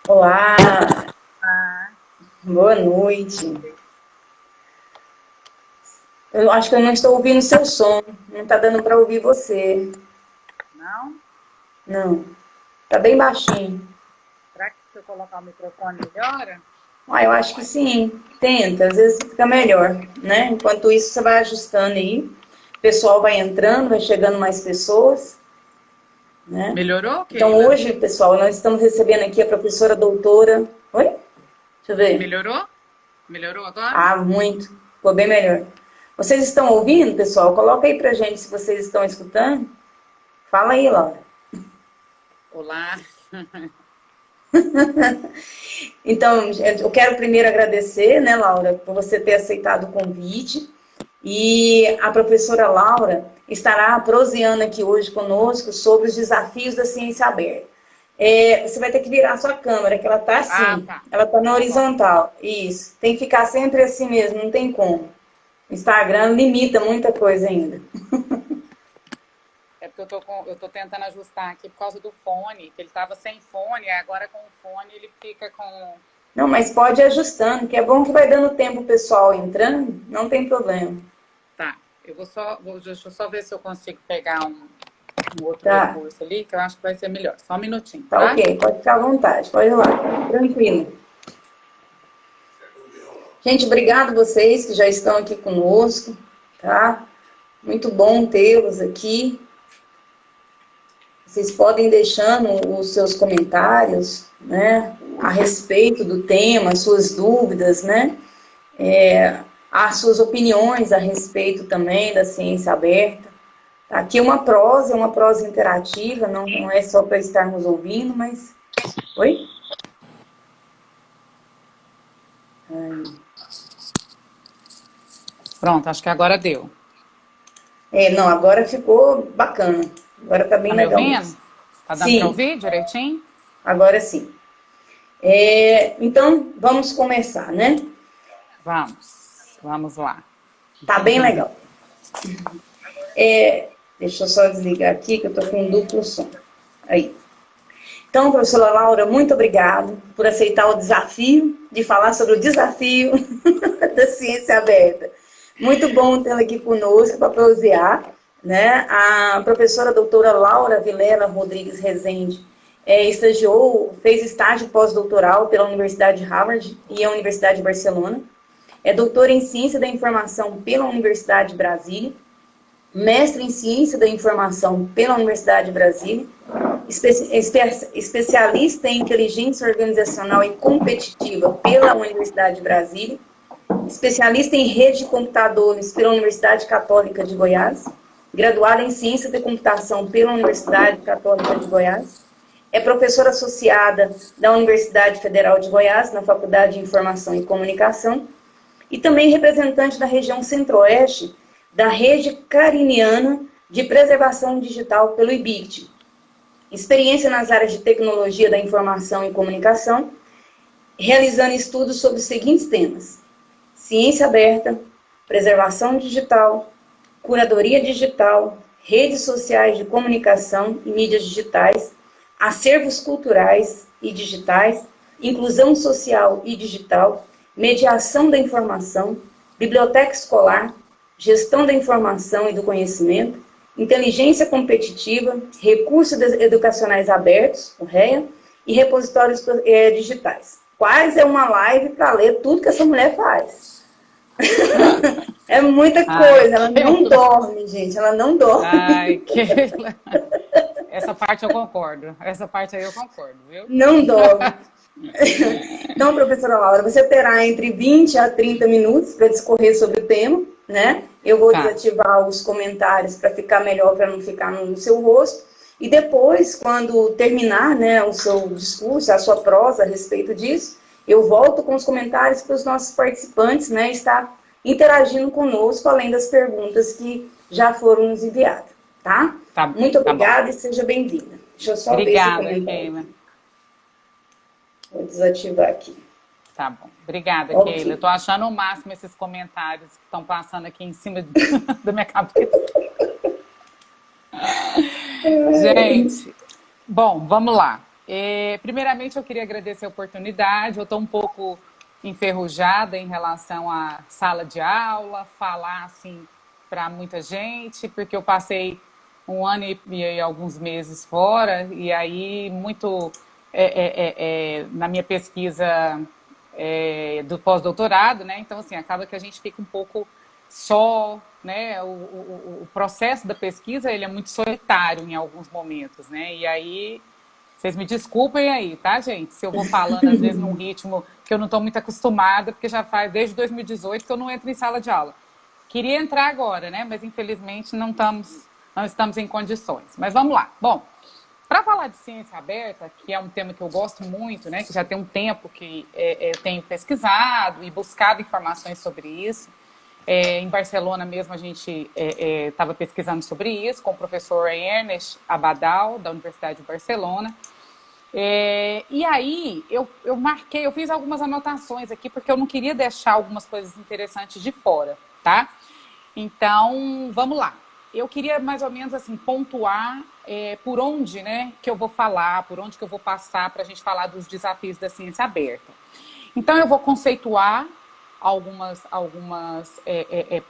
Olá, Ah, boa noite. Eu acho que eu não estou ouvindo seu som, não está dando para ouvir você. não? Não, tá bem baixinho. Será que se eu colocar o microfone melhora? Ah, eu acho que sim. Tenta, às vezes fica melhor, né? Enquanto isso, você vai ajustando aí. O pessoal vai entrando, vai chegando mais pessoas, né? Melhorou, Então Keila? hoje, pessoal, nós estamos recebendo aqui a professora doutora. Oi? Deixa eu ver. Melhorou? Melhorou agora? Ah, muito. Ficou bem melhor. Vocês estão ouvindo, pessoal? Coloca aí pra gente se vocês estão escutando. Fala aí, Laura. Olá. Então, eu quero primeiro agradecer, né, Laura, por você ter aceitado o convite. E a professora Laura estará proseando aqui hoje conosco sobre os desafios da ciência aberta. Você vai ter que virar a sua câmera, que ela está Ah, assim, tá. ela está na Tá bom. horizontal. Isso, tem que ficar sempre assim mesmo, não tem como. O Instagram limita muita coisa ainda. É porque eu tô tentando ajustar aqui por causa do fone, que ele tava sem fone, agora com o fone ele fica com. Não, mas pode ir ajustando, que é bom que vai dando tempo o pessoal entrando, não tem problema. Tá. Deixa eu só ver se eu consigo pegar um outro Tá, recurso ali, que eu acho que vai ser melhor. Só um minutinho, tá tá? ok, pode ficar à vontade, pode ir lá, tranquilo. Gente, obrigado vocês que já estão aqui conosco, tá? Muito bom tê-los aqui. Vocês podem ir deixando os seus comentários, né, a respeito do tema, suas dúvidas, né, as suas opiniões a respeito também da ciência aberta. Aqui é uma prosa interativa, não é só para estarmos ouvindo, mas... Oi? Pronto, acho que agora deu. Não, agora ficou bacana. Agora tá bem Tá me legal ouvindo? mesmo. Tá dando pra Sim, ouvir direitinho? agora sim. Então, vamos começar, né? Vamos lá. Tá bem legal. Deixa eu só desligar aqui, que eu tô com um duplo som. Aí. Então, professora Laura, muito obrigada por aceitar o desafio de falar sobre o desafio da ciência aberta. Muito bom tê-la aqui conosco para prosear, né? A professora doutora Laura Vilela Rodrigues Rezende fez estágio pós-doutoral pela Universidade de Harvard e a Universidade de Barcelona. É doutora em Ciência da Informação pela Universidade de Brasília, mestre em Ciência da Informação pela Universidade de Brasília, especialista em Inteligência Organizacional e Competitiva pela Universidade de Brasília, especialista em Rede de Computadores pela Universidade Católica de Goiás, graduada em Ciência da Computação pela Universidade Católica de Goiás, é professora associada da Universidade Federal de Goiás, na Faculdade de Informação e Comunicação, e também representante da região centro-oeste da Rede Cariniana de Preservação Digital pelo IBICT. Experiência nas áreas de tecnologia da informação e comunicação, realizando estudos sobre os seguintes temas: ciência aberta, preservação digital, curadoria digital, redes sociais de comunicação e mídias digitais, acervos culturais e digitais, inclusão social e digital, mediação da informação, biblioteca escolar, gestão da informação e do conhecimento, inteligência competitiva, recursos educacionais abertos, o REA, e repositórios digitais. Quase é uma live para ler tudo que essa mulher faz. É muita Ai, coisa, ela não Keila. dorme, gente, ela não dorme. Ai, Keila. Essa parte eu concordo. Essa parte aí eu concordo, viu? Não dorme. Então, professora Laura, você terá entre 20 a 30 minutos para discorrer sobre o tema, né? Eu vou Tá, desativar os comentários para ficar melhor, para não ficar no seu rosto. E depois, quando terminar, né, o seu discurso, a sua prosa a respeito disso, eu volto com os comentários para os nossos participantes, né, estar interagindo conosco, além das perguntas que já foram nos enviadas, tá? Muito tá bom. obrigada e seja bem-vinda. Deixa eu só ver esse Obrigada, comentário Keila. aqui. Vou desativar aqui. Tá bom. Obrigada, Keila. Eu Ok. tô achando o máximo esses comentários que estão passando aqui em cima da minha cabeça. Gente, bom, vamos lá. Primeiramente, eu queria agradecer a oportunidade. Eu estou um pouco enferrujada em relação à sala de aula, falar assim para muita gente, porque eu passei um ano e alguns meses fora, e aí muito na minha pesquisa do pós-doutorado, né? Então, assim, acaba que a gente fica um pouco só, né? O processo da pesquisa, ele é muito solitário em alguns momentos, né? E aí, vocês me desculpem aí, tá, gente? Se eu vou falando, às vezes, num ritmo que eu não estou muito acostumada, porque já faz desde 2018 que eu não entro em sala de aula. Queria entrar agora, né? Mas, infelizmente, não estamos em condições. Mas vamos lá. Bom, para falar de ciência aberta, que é um tema que eu gosto muito, né, que já tem um tempo que eu tenho pesquisado e buscado informações sobre isso. Em Barcelona mesmo a gente estava pesquisando sobre isso com o professor Ernest Abadal, da Universidade de Barcelona. E aí eu fiz algumas anotações aqui, porque eu não queria deixar algumas coisas interessantes de fora, tá? Então, vamos lá. Eu queria mais ou menos assim pontuar por onde, né, que eu vou falar, por onde que eu vou passar para a gente falar dos desafios da ciência aberta. Então, eu vou conceituar algumas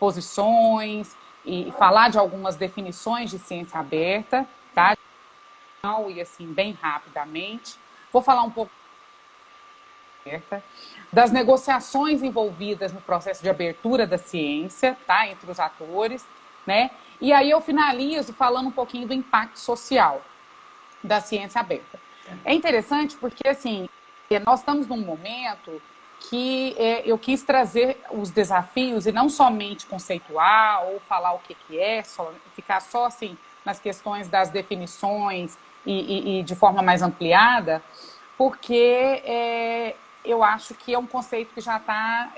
posições e falar de algumas definições de ciência aberta, tá? E assim, bem rapidamente. Vou falar um pouco das negociações envolvidas no processo de abertura da ciência, tá, entre os atores, né? E aí eu finalizo falando um pouquinho do impacto social da ciência aberta. É interessante porque, assim, nós estamos num momento que eu quis trazer os desafios e não somente conceituar ou falar o que é, ficar só, assim, nas questões das definições e de forma mais ampliada, porque eu acho que é um conceito que já está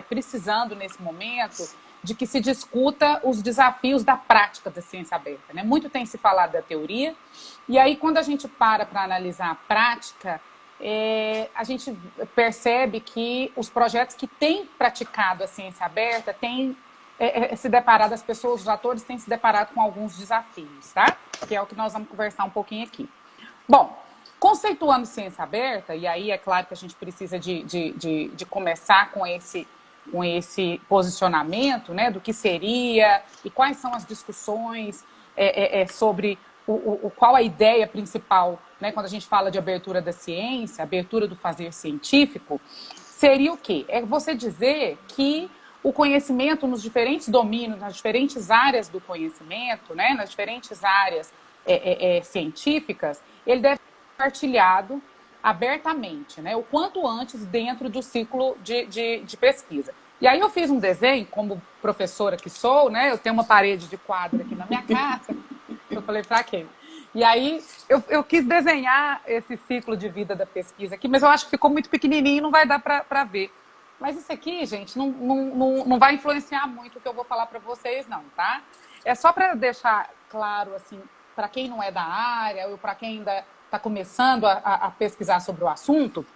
precisando, nesse momento, de que se discuta os desafios da prática da ciência aberta, né? Muito tem se falado da teoria, e aí quando a gente para analisar a prática, a gente percebe que os projetos que têm praticado a ciência aberta têm se deparado, as pessoas, os atores têm se deparado com alguns desafios, tá? Que é o que nós vamos conversar um pouquinho aqui. Bom, conceituando ciência aberta, e aí é claro que a gente precisa de começar com esse posicionamento, né, do que seria e quais são as discussões sobre qual a ideia principal, né, quando a gente fala de abertura da ciência, abertura do fazer científico, seria o quê? É você dizer que o conhecimento nos diferentes domínios, nas diferentes áreas do conhecimento, né, nas diferentes áreas científicas, ele deve ser compartilhado abertamente, né, o quanto antes dentro do ciclo de pesquisa. E aí eu fiz um desenho, como professora que sou, né, eu tenho uma parede de quadro aqui na minha casa, eu falei, pra quê? E aí eu quis desenhar esse ciclo de vida da pesquisa aqui, mas eu acho que ficou muito pequenininho e não vai dar para ver. Mas isso aqui, gente, não vai influenciar muito o que eu vou falar para vocês, não, tá? É só para deixar claro, assim, para quem não é da área ou para quem ainda está começando a pesquisar sobre o assunto,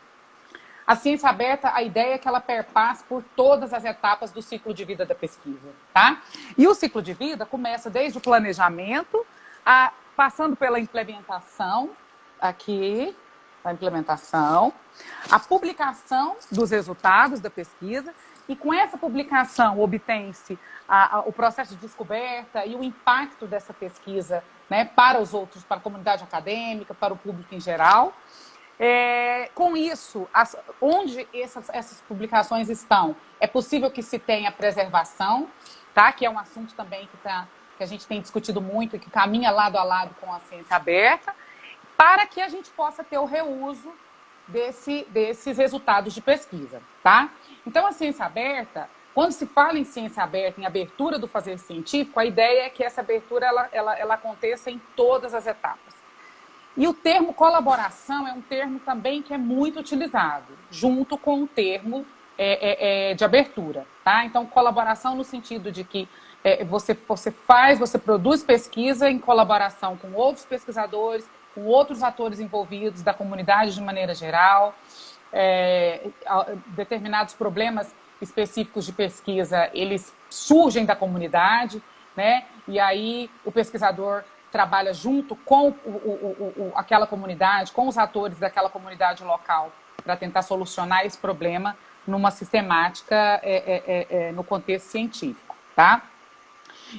a ciência aberta, a ideia é que ela perpasse por todas as etapas do ciclo de vida da pesquisa, tá? E o ciclo de vida começa desde o planejamento, passando pela implementação, aqui, a implementação, a publicação dos resultados da pesquisa, e com essa publicação obtém-se o processo de descoberta e o impacto dessa pesquisa, né, para os outros, para a comunidade acadêmica, para o público em geral. Com isso, onde essas publicações estão, é possível que se tenha preservação, tá? Que é um assunto também que a gente tem discutido muito e que caminha lado a lado com a ciência aberta, para que a gente possa ter o reuso desses resultados de pesquisa, tá? Então, a ciência aberta, quando se fala em ciência aberta, em abertura do fazer científico, a ideia é que essa abertura ela aconteça em todas as etapas. E o termo colaboração é um termo também que é muito utilizado, junto com o termo de abertura, tá? Então, colaboração no sentido de que você produz pesquisa em colaboração com outros pesquisadores, com outros atores envolvidos da comunidade de maneira geral, determinados problemas específicos de pesquisa, eles surgem da comunidade, né? E aí o pesquisador trabalha junto com aquela comunidade, com os atores daquela comunidade local, para tentar solucionar esse problema numa sistemática no contexto científico, tá?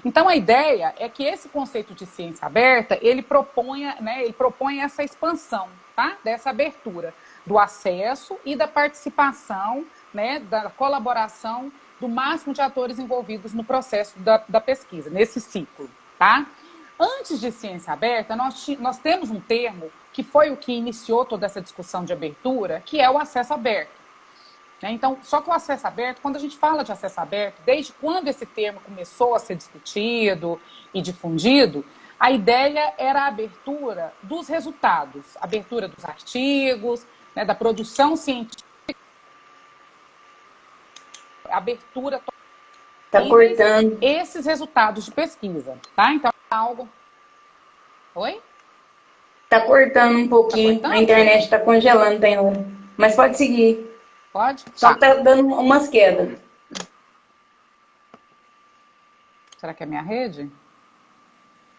Então, a ideia é que esse conceito de ciência aberta, ele propõe essa expansão, tá? Dessa abertura, do acesso e da participação, né, da colaboração do máximo de atores envolvidos no processo da pesquisa, nesse ciclo, tá? Antes de ciência aberta, nós temos um termo que foi o que iniciou toda essa discussão de abertura, que é o acesso aberto. Então, só que o acesso aberto, quando a gente fala de acesso aberto, desde quando esse termo começou a ser discutido e difundido, a ideia era a abertura dos resultados, abertura dos artigos, né, da produção científica, abertura Tá cortando. esses resultados de pesquisa, tá? Então, algo... Oi? Tá cortando um pouquinho, Tá cortando? a internet tá congelando, tem hora. Mas pode seguir. Pode? Só que tá dando umas quedas. Será que é a minha rede?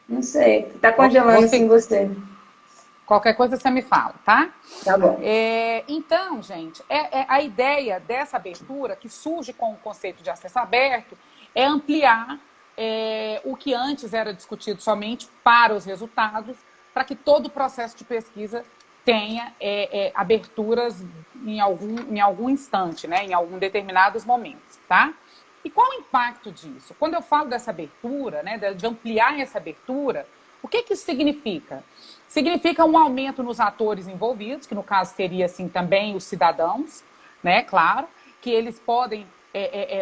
Não sei, tá congelando assim você. Qualquer coisa você me fala, tá? Tá bom. Então, gente, a ideia dessa abertura, que surge com o conceito de acesso aberto, é ampliar o que antes era discutido somente para os resultados, para que todo o processo de pesquisa tenha aberturas em algum instante, né, em algum determinados momentos, tá? E qual o impacto disso? Quando eu falo dessa abertura, né, de ampliar essa abertura, o que isso significa? Significa um aumento nos atores envolvidos, que no caso seria assim também os cidadãos, né, claro, que eles podem,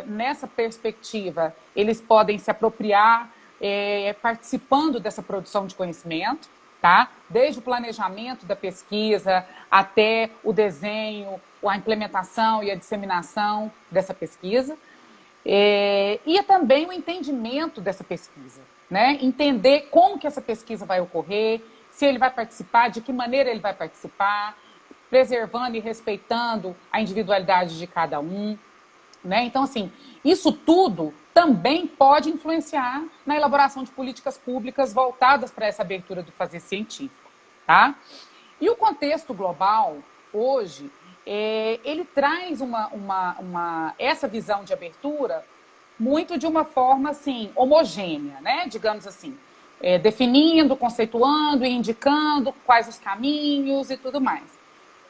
nessa perspectiva, eles podem se apropriar participando dessa produção de conhecimento, tá? Desde o planejamento da pesquisa até o desenho, a implementação e a disseminação dessa pesquisa. E também o entendimento dessa pesquisa, né? Entender como que essa pesquisa vai ocorrer, se ele vai participar, de que maneira ele vai participar, preservando e respeitando a individualidade de cada um, né? Então, assim, isso tudo também pode influenciar na elaboração de políticas públicas voltadas para essa abertura do fazer científico, tá? E o contexto global, hoje, ele traz essa visão de abertura muito de uma forma, assim, homogênea, né? Digamos assim, definindo, conceituando e indicando quais os caminhos e tudo mais.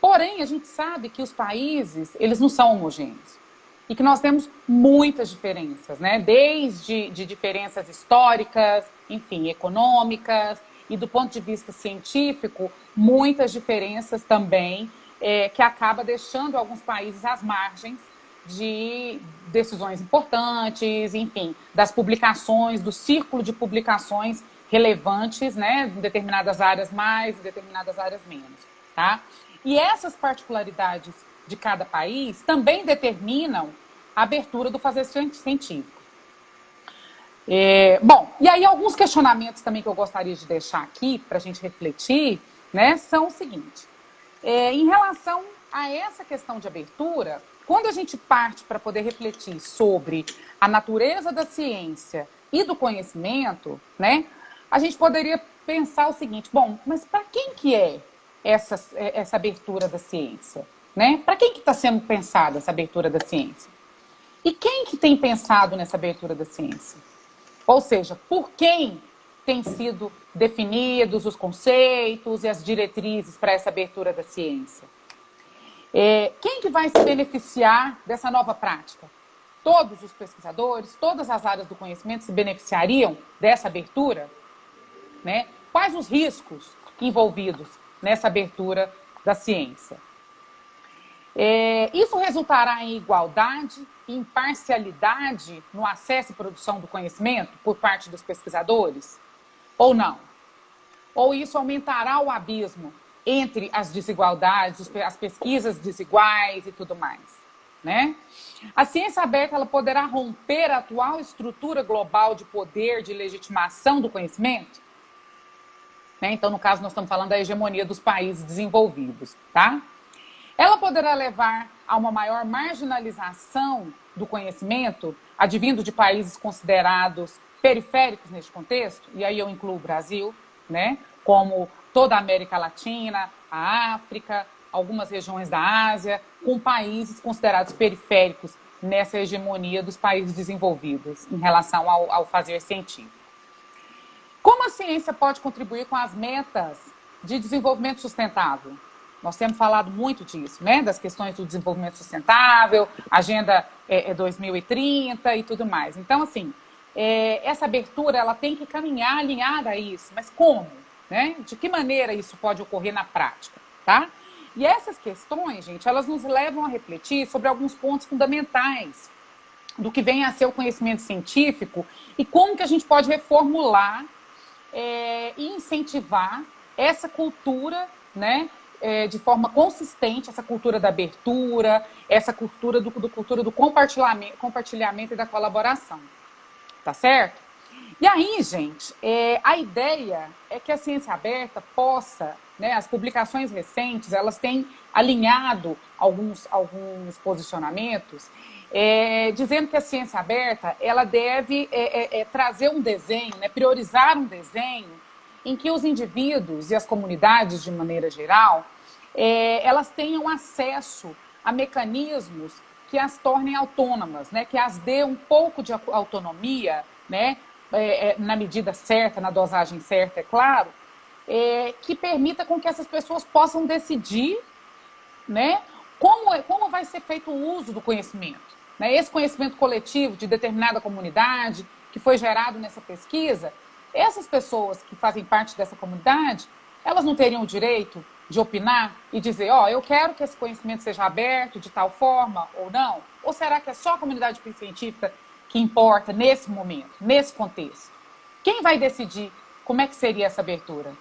Porém, a gente sabe que os países, eles não são homogêneos. E que nós temos muitas diferenças, né? Desde de diferenças históricas, enfim, econômicas, e do ponto de vista científico, muitas diferenças também, que acaba deixando alguns países às margens de decisões importantes, enfim, das publicações, do círculo de publicações relevantes, né? Em determinadas áreas mais, em determinadas áreas menos, tá? E essas particularidades de cada país também determinam a abertura do fazer científico. Bom, e aí alguns questionamentos também que eu gostaria de deixar aqui para a gente refletir, né, são o seguinte. Em relação a essa questão de abertura, quando a gente parte para poder refletir sobre a natureza da ciência e do conhecimento, né, a gente poderia pensar o seguinte, bom, mas para quem que é essa abertura da ciência? Né? Para quem que está sendo pensada essa abertura da ciência? E quem que tem pensado nessa abertura da ciência? Ou seja, por quem têm sido definidos os conceitos e as diretrizes para essa abertura da ciência? Quem que vai se beneficiar dessa nova prática? Todos os pesquisadores, todas as áreas do conhecimento se beneficiariam dessa abertura? Né? Quais os riscos envolvidos nessa abertura da ciência? Isso resultará em igualdade e imparcialidade no acesso e produção do conhecimento por parte dos pesquisadores? Ou não? Ou isso aumentará o abismo entre as desigualdades, as pesquisas desiguais e tudo mais? Né? A ciência aberta ela poderá romper a atual estrutura global de poder, de legitimação do conhecimento? Né? Então, no caso, nós estamos falando da hegemonia dos países desenvolvidos, tá? Ela poderá levar a uma maior marginalização do conhecimento, advindo de países considerados periféricos neste contexto, e aí eu incluo o Brasil, né? Como toda a América Latina, a África, algumas regiões da Ásia, com países considerados periféricos nessa hegemonia dos países desenvolvidos em relação ao fazer científico. Como a ciência pode contribuir com as metas de desenvolvimento sustentável? Nós temos falado muito disso, né? Das questões do desenvolvimento sustentável, Agenda 2030 e tudo mais. Então, assim, essa abertura ela tem que caminhar alinhada a isso. Mas como? Né? De que maneira isso pode ocorrer na prática? Tá? E essas questões, gente, elas nos levam a refletir sobre alguns pontos fundamentais do que vem a ser o conhecimento científico e como que a gente pode reformular e incentivar essa cultura, né, de forma consistente, essa cultura da abertura, essa cultura do compartilhamento e da colaboração. Tá certo? E aí, gente, a ideia é que a ciência aberta possa, né, as publicações recentes, elas têm alinhado alguns posicionamentos, dizendo que a ciência aberta, ela deve trazer um desenho, né, priorizar um desenho em que os indivíduos e as comunidades, de maneira geral, elas tenham acesso a mecanismos que as tornem autônomas, né, que as dê um pouco de autonomia, né, na medida certa, na dosagem certa, é claro, que permita com que essas pessoas possam decidir, né, como vai ser feito o uso do conhecimento. Né? Esse conhecimento coletivo de determinada comunidade que foi gerado nessa pesquisa, essas pessoas que fazem parte dessa comunidade, elas não teriam o direito de opinar e dizer, eu quero que esse conhecimento seja aberto de tal forma ou não? Ou será que é só a comunidade científica que importa nesse momento, nesse contexto? Quem vai decidir como é que seria essa abertura?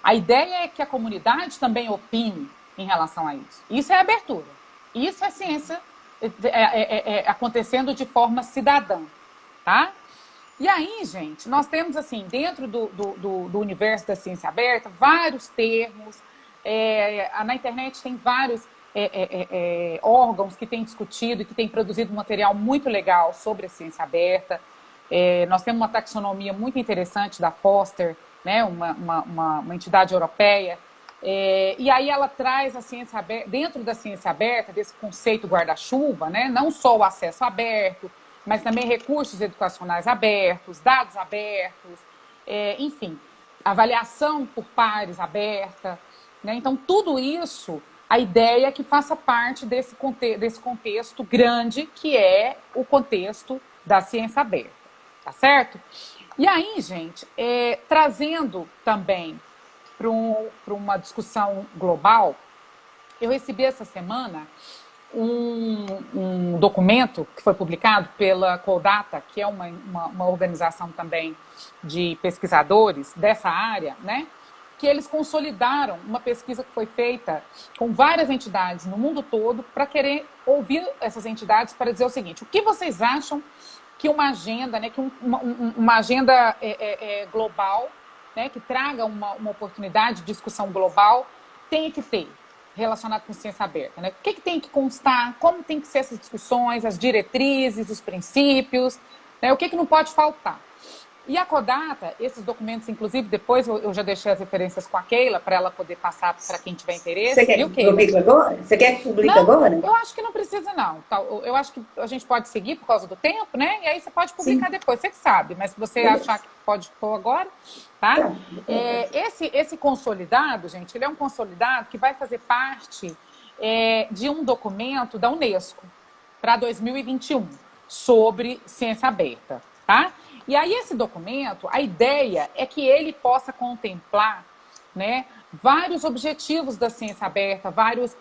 A ideia é que a comunidade também opine em relação a isso. Isso é abertura. Isso é ciência acontecendo de forma cidadã, tá? E aí, gente, nós temos, assim, dentro do universo da ciência aberta, vários termos. Na internet tem vários órgãos que têm discutido e que têm produzido material muito legal sobre a ciência aberta. Nós temos uma taxonomia muito interessante da Foster, né, uma entidade europeia. E aí ela traz a ciência aberta, dentro da ciência aberta, desse conceito guarda-chuva, né, não só o acesso aberto, mas também recursos educacionais abertos, dados abertos, enfim, avaliação por pares aberta. Né? Então, tudo isso, a ideia é que faça parte desse contexto grande, que é o contexto da ciência aberta. Tá certo? E aí, gente, trazendo também para uma discussão global, eu recebi essa semana um documento que foi publicado pela Coldata, que é uma organização também de pesquisadores dessa área, né? Que eles consolidaram uma pesquisa que foi feita com várias entidades no mundo todo para querer ouvir essas entidades para dizer o seguinte: o que vocês acham que uma agenda, né, que uma agenda global, né, que traga uma oportunidade de discussão global, tem que ter relacionado com ciência aberta, né? O que tem que constar, como tem que ser essas discussões, as diretrizes, os princípios, né? O que não pode faltar. E a Coldata, esses documentos, inclusive, depois eu já deixei as referências com a Keila para ela poder passar para quem tiver interesse. Você quer que publique agora? Você quer que publique agora? Eu acho que não precisa, não. Eu acho que a gente pode seguir por causa do tempo, né? E aí você pode publicar depois, você que sabe. Mas se você achar que pode pôr agora, tá? Esse consolidado, gente, ele é um consolidado que vai fazer parte de um documento da Unesco para 2021 sobre ciência aberta, tá? E aí esse documento, a ideia é que ele possa contemplar, né, vários objetivos da ciência aberta, vários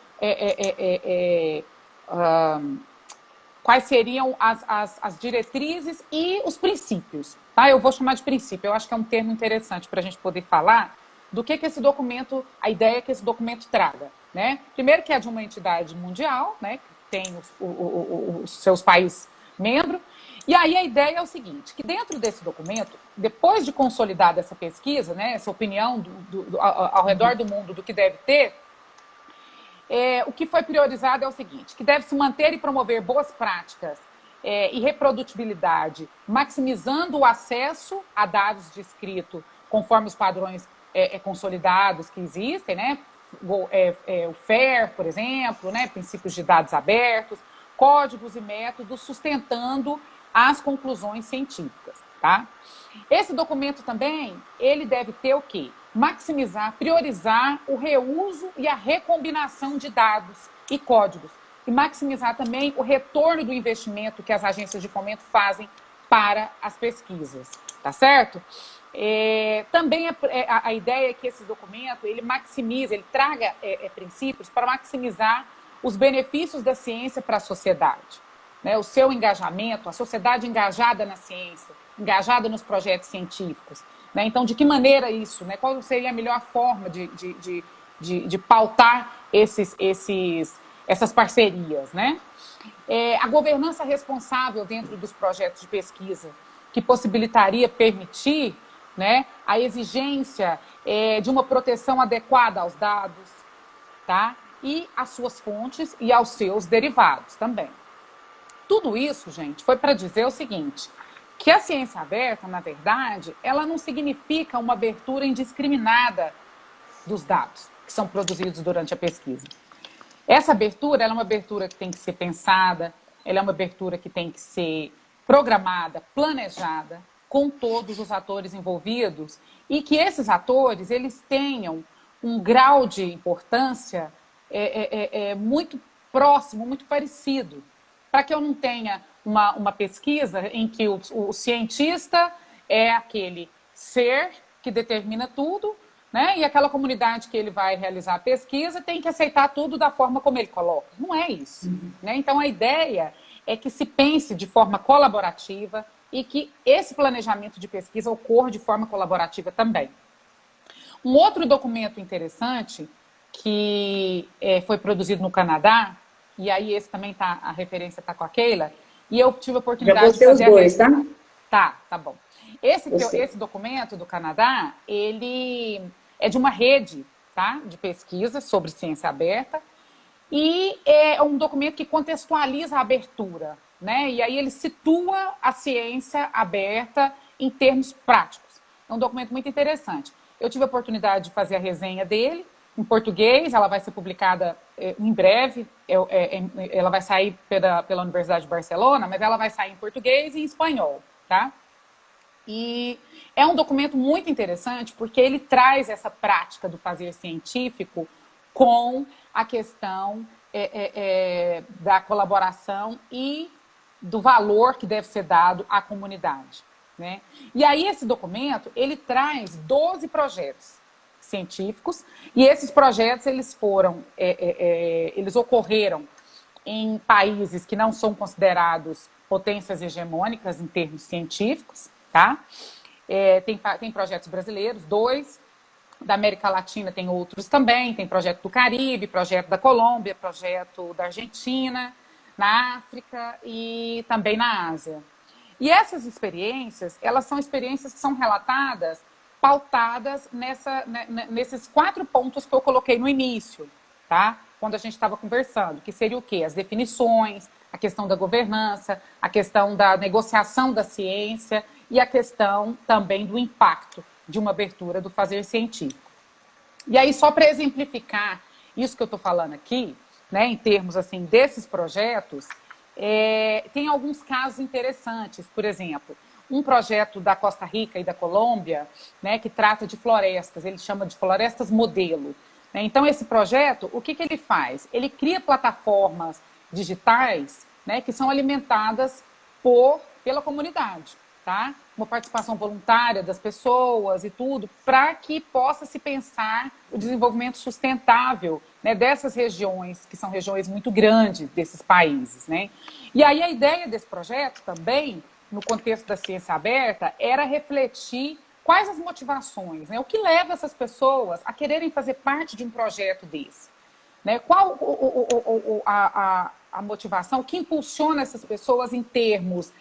quais seriam as diretrizes e os princípios. Tá? Eu vou chamar de princípio, eu acho que é um termo interessante para a gente poder falar do que esse documento, a ideia que esse documento traga. Né? Primeiro que é de uma entidade mundial, né, que tem os seus países membros. E aí a ideia é o seguinte, que dentro desse documento, depois de consolidada essa pesquisa, né, essa opinião ao redor do mundo do que deve ter, o que foi priorizado é o seguinte, que deve se manter e promover boas práticas e reprodutibilidade, maximizando o acesso a dados de escrito conforme os padrões consolidados que existem, né? O FAIR, por exemplo, né? Princípios de dados abertos, códigos e métodos sustentando as conclusões científicas, tá? Esse documento também, ele deve ter o quê? Maximizar, priorizar o reuso e a recombinação de dados e códigos. E maximizar também o retorno do investimento que as agências de fomento fazem para as pesquisas, tá certo? Também a ideia é que esse documento, ele maximize, ele traga princípios para maximizar os benefícios da ciência para a sociedade. Né? O seu engajamento, a sociedade engajada na ciência, engajada nos projetos científicos. Né? Então, de que maneira isso? Né? Qual seria a melhor forma de pautar essas parcerias? Né? A governança responsável dentro dos projetos de pesquisa, que possibilitaria permitir, né, a exigência de uma proteção adequada aos dados, tá? E às suas fontes e aos seus derivados também. Tudo isso, gente, foi para dizer o seguinte, que a ciência aberta, na verdade, ela não significa uma abertura indiscriminada dos dados que são produzidos durante a pesquisa. Essa abertura, ela é uma abertura que tem que ser pensada, ela é uma abertura que tem que ser programada, planejada, com todos os atores envolvidos, e que esses atores, eles tenham um grau de importância muito próximo, muito parecido, para que eu não tenha uma pesquisa em que o cientista é aquele ser que determina tudo, né? E aquela comunidade que ele vai realizar a pesquisa tem que aceitar tudo da forma como ele coloca. Não é isso. Né? Então, a ideia é que se pense de forma colaborativa e que esse planejamento de pesquisa ocorra de forma colaborativa também. Um outro documento interessante que foi produzido no Canadá, e aí esse também tá, a referência está com a Keila, e eu tive a oportunidade de fazer os dois, tá? Tá bom. Esse documento do Canadá, ele é de uma rede, tá, de pesquisa sobre ciência aberta, e é um documento que contextualiza a abertura, né? E aí ele situa a ciência aberta em termos práticos. É um documento muito interessante. Eu tive a oportunidade de fazer a resenha dele em português, ela vai ser publicada em breve, ela vai sair pela Universidade de Barcelona, mas ela vai sair em português e em espanhol, tá? E é um documento muito interessante porque ele traz essa prática do fazer científico com a questão da colaboração e do valor que deve ser dado à comunidade. Né? E aí esse documento, ele traz 12 projetos científicos e esses projetos, eles ocorreram em países que não são considerados potências hegemônicas em termos científicos, tá? Tem projetos brasileiros, 2, da América Latina tem outros também, tem projeto do Caribe, projeto da Colômbia, projeto da Argentina, na África e também na Ásia. E essas experiências, elas são experiências que são relatadas, pautadas nesses 4 pontos que eu coloquei no início, tá? Quando a gente estava conversando, que seria o quê? As definições, a questão da governança, a questão da negociação da ciência e a questão também do impacto de uma abertura do fazer científico. E aí, só para exemplificar isso que eu estou falando aqui, né, em termos assim, desses projetos, tem alguns casos interessantes. Por exemplo, um projeto da Costa Rica e da Colômbia, né, que trata de florestas, ele chama de florestas modelo. Né? Então, esse projeto, o que ele faz? Ele cria plataformas digitais, né, que são alimentadas pela comunidade. Tá? Uma participação voluntária das pessoas e tudo, para que possa se pensar o desenvolvimento sustentável, né, dessas regiões, que são regiões muito grandes desses países. Né? E aí a ideia desse projeto também, no contexto da ciência aberta, era refletir quais as motivações, né, o que leva essas pessoas a quererem fazer parte de um projeto desse. Né? Qual a motivação, o que impulsiona essas pessoas em termos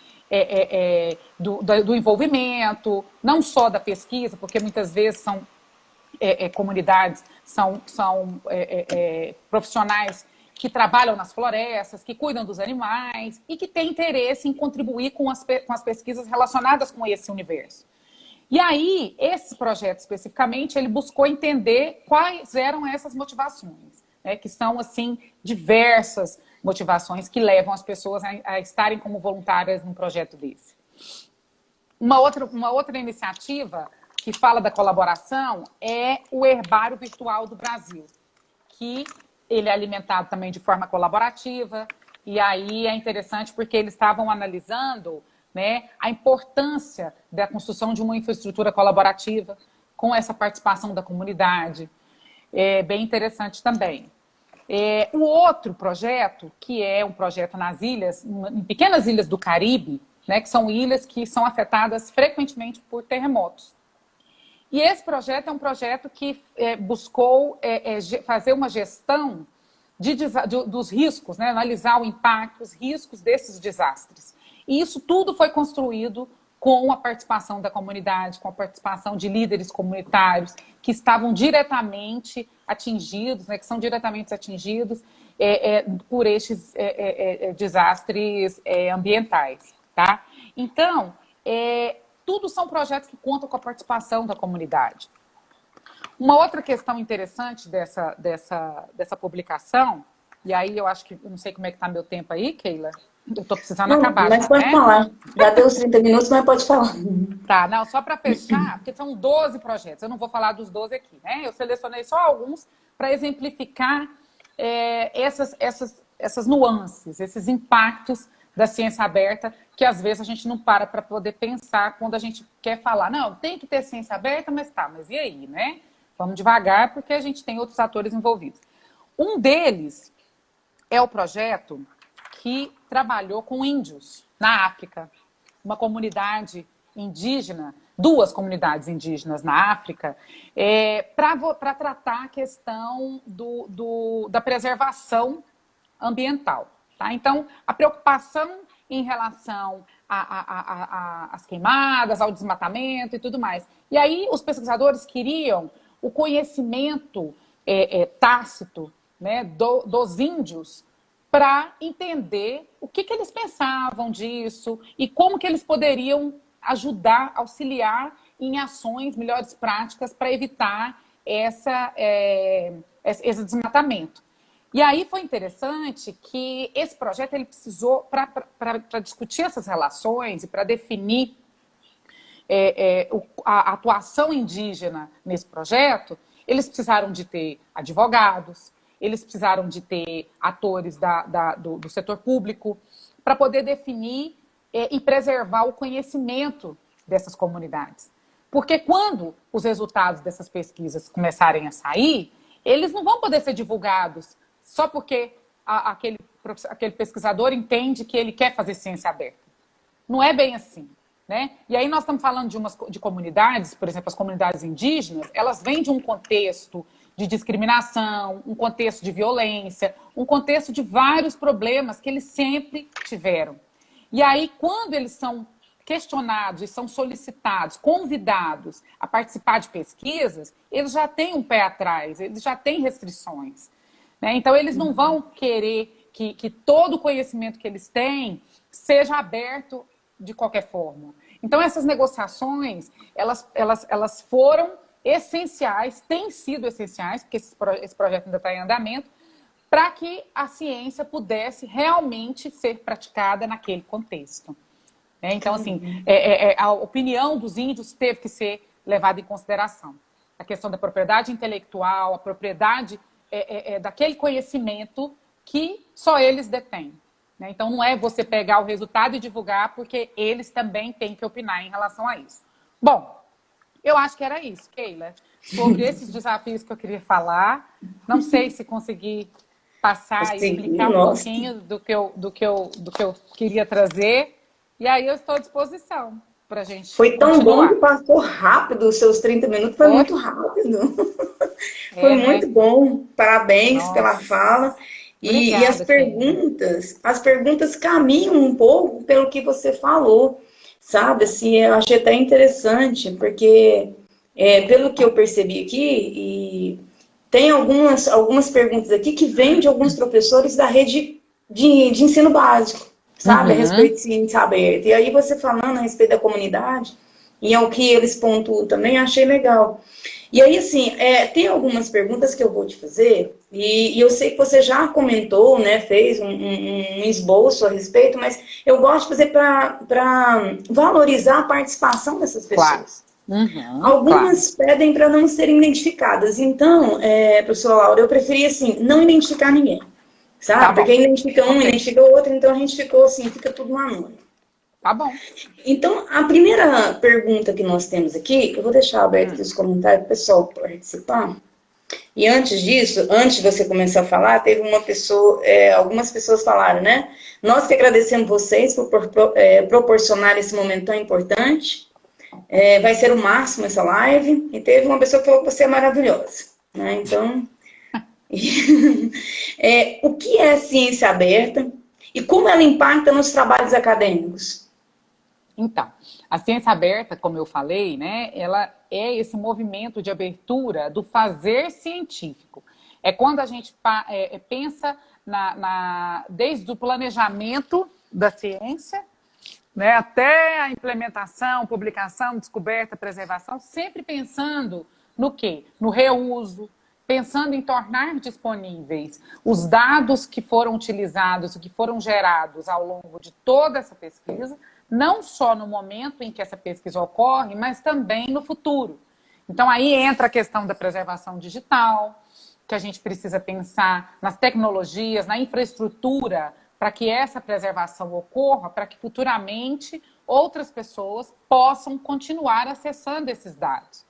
do envolvimento, não só da pesquisa, porque muitas vezes são comunidades, são profissionais que trabalham nas florestas, que cuidam dos animais e que têm interesse em contribuir com as pesquisas relacionadas com esse universo. E aí, esse projeto especificamente, ele buscou entender quais eram essas motivações, né, que são, assim, diversas motivações que levam as pessoas a estarem como voluntárias num projeto desse. Uma outra iniciativa que fala da colaboração é o Herbário Virtual do Brasil, que ele é alimentado também de forma colaborativa, e aí é interessante porque eles estavam analisando, né, a importância da construção de uma infraestrutura colaborativa com essa participação da comunidade. É bem interessante também. O outro projeto, que é um projeto nas ilhas, em pequenas ilhas do Caribe, né, que são ilhas que são afetadas frequentemente por terremotos. E esse projeto é um projeto que buscou fazer uma gestão dos riscos, né, analisar o impacto, os riscos desses desastres. E isso tudo foi construído com a participação da comunidade, com a participação de líderes comunitários que estavam diretamente atingidos, né, que são diretamente atingidos por estes desastres ambientais. Tá? Então, tudo são projetos que contam com a participação da comunidade. Uma outra questão interessante dessa publicação, e aí eu acho que, eu não sei como é que está meu tempo aí, Keila, eu estou precisando acabar. Mas já, pode falar, já deu os 30 minutos, mas pode falar. Tá, não, só para fechar, porque são 12 projetos, eu não vou falar dos 12 aqui, né? Eu selecionei só alguns para exemplificar essas nuances, esses impactos da ciência aberta, que às vezes a gente não para poder pensar quando a gente quer falar. Não, tem que ter ciência aberta, mas e aí, né? Vamos devagar, porque a gente tem outros atores envolvidos. Um deles é o projeto que trabalhou com índios na África, uma comunidade indígena, 2 comunidades indígenas na África, para tratar a questão da preservação ambiental. Tá? Então, a preocupação em relação às queimadas, ao desmatamento e tudo mais. E aí, os pesquisadores queriam o conhecimento tácito, né, dos índios para entender o que eles pensavam disso e como que eles poderiam ajudar, auxiliar em ações, melhores práticas para evitar esse desmatamento. E aí foi interessante que esse projeto ele precisou, para discutir essas relações e para definir a atuação indígena nesse projeto, eles precisaram de ter advogados, eles precisaram de ter atores do setor público para poder definir e preservar o conhecimento dessas comunidades. Porque quando os resultados dessas pesquisas começarem a sair, eles não vão poder ser divulgados só porque aquele pesquisador entende que ele quer fazer ciência aberta. Não é bem assim. Né? E aí nós estamos falando de comunidades, por exemplo, as comunidades indígenas, elas vêm de um contexto de discriminação, um contexto de violência, um contexto de vários problemas que eles sempre tiveram. E aí, quando eles são questionados e são solicitados, convidados a participar de pesquisas, eles já têm um pé atrás, eles já têm restrições. Né? Então, eles não vão querer que todo o conhecimento que eles têm seja aberto de qualquer forma. Então, essas negociações, elas foram essenciais, têm sido essenciais, porque esse projeto ainda está em andamento, para que a ciência pudesse realmente ser praticada naquele contexto. Então, assim, a opinião dos índios teve que ser levada em consideração. A questão da propriedade intelectual, a propriedade daquele conhecimento que só eles detêm. Então, não é você pegar o resultado e divulgar, porque eles também têm que opinar em relação a isso. Bom, eu acho que era isso, Keila. Sobre esses desafios que eu queria falar. Não sei se consegui passar e explicar um pouquinho do que eu queria trazer. E aí eu estou à disposição para a gente Foi tão continuar. bom que passou rápido, os seus 30 minutos foi muito rápido. Foi muito bom. Parabéns pela fala. Obrigada, e as perguntas caminham um pouco pelo que você falou, sabe? Assim, eu achei até interessante, porque pelo que eu percebi aqui, tem algumas perguntas aqui que vêm de alguns professores da rede de ensino básico, sabe? A respeito de ciência aberta. E aí você falando a respeito da comunidade, e é o que eles pontuam também, eu achei legal. E aí, assim, tem algumas perguntas que eu vou te fazer, e eu sei que você já comentou, né, fez um esboço a respeito, mas eu gosto de fazer para valorizar a participação dessas Claro. pessoas. Claro. Algumas pedem para não serem identificadas. Então, professora Laura, eu preferi, assim, não identificar ninguém, Tá sabe? bom. Porque identifica um, Ok. identifica o outro, então a gente ficou assim, fica tudo no anônimo. Tá bom. Então, a primeira pergunta que nós temos aqui, eu vou deixar aberto aqui os comentários para o pessoal participar. E antes disso, antes de você começar a falar, teve uma pessoa, algumas pessoas falaram, né? Nós que agradecemos vocês por proporcionar esse momento tão importante. Vai ser o máximo essa live. E teve uma pessoa que falou que você é maravilhosa. Né? Então, o que é ciência aberta e como ela impacta nos trabalhos acadêmicos? Então, a ciência aberta, como eu falei, né, ela é esse movimento de abertura do fazer científico. É quando a gente pensa desde o planejamento da ciência, né, até a implementação, publicação, descoberta, preservação, sempre pensando no quê? No reuso, pensando em tornar disponíveis os dados que foram utilizados e que foram gerados ao longo de toda essa pesquisa, não só no momento em que essa pesquisa ocorre, mas também no futuro. Então, aí entra a questão da preservação digital, que a gente precisa pensar nas tecnologias, na infraestrutura, para que essa preservação ocorra, para que futuramente outras pessoas possam continuar acessando esses dados.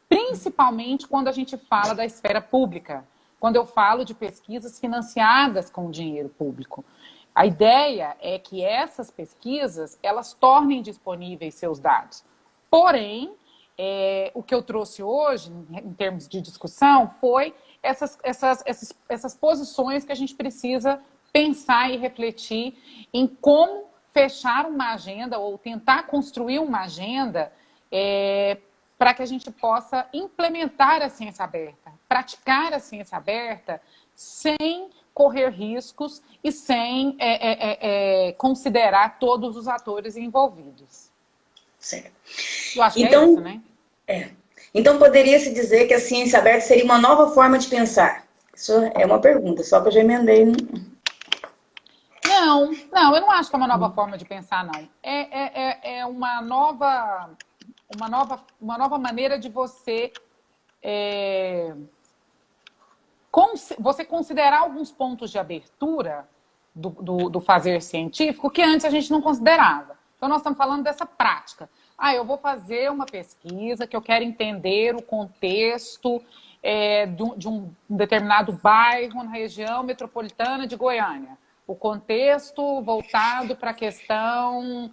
Principalmente quando a gente fala da esfera pública, quando eu falo de pesquisas financiadas com dinheiro público. A ideia é que essas pesquisas, elas tornem disponíveis seus dados. Porém, o que eu trouxe hoje, em termos de discussão, foi essas posições que a gente precisa pensar e refletir em como fechar uma agenda ou tentar construir uma agenda para que a gente possa implementar a ciência aberta, praticar a ciência aberta sem correr riscos e sem considerar todos os atores envolvidos. Certo. Eu acho que é isso, né? Então, poderia-se dizer que a ciência aberta seria uma nova forma de pensar? Isso é uma pergunta, só que eu já emendei. Não, eu não acho que é uma nova forma de pensar, não. É uma nova maneira de você considerar alguns pontos de abertura do fazer científico que antes a gente não considerava. Então, nós estamos falando dessa prática. Eu vou fazer uma pesquisa que eu quero entender o contexto de um determinado bairro na região metropolitana de Goiânia. O contexto voltado para a questão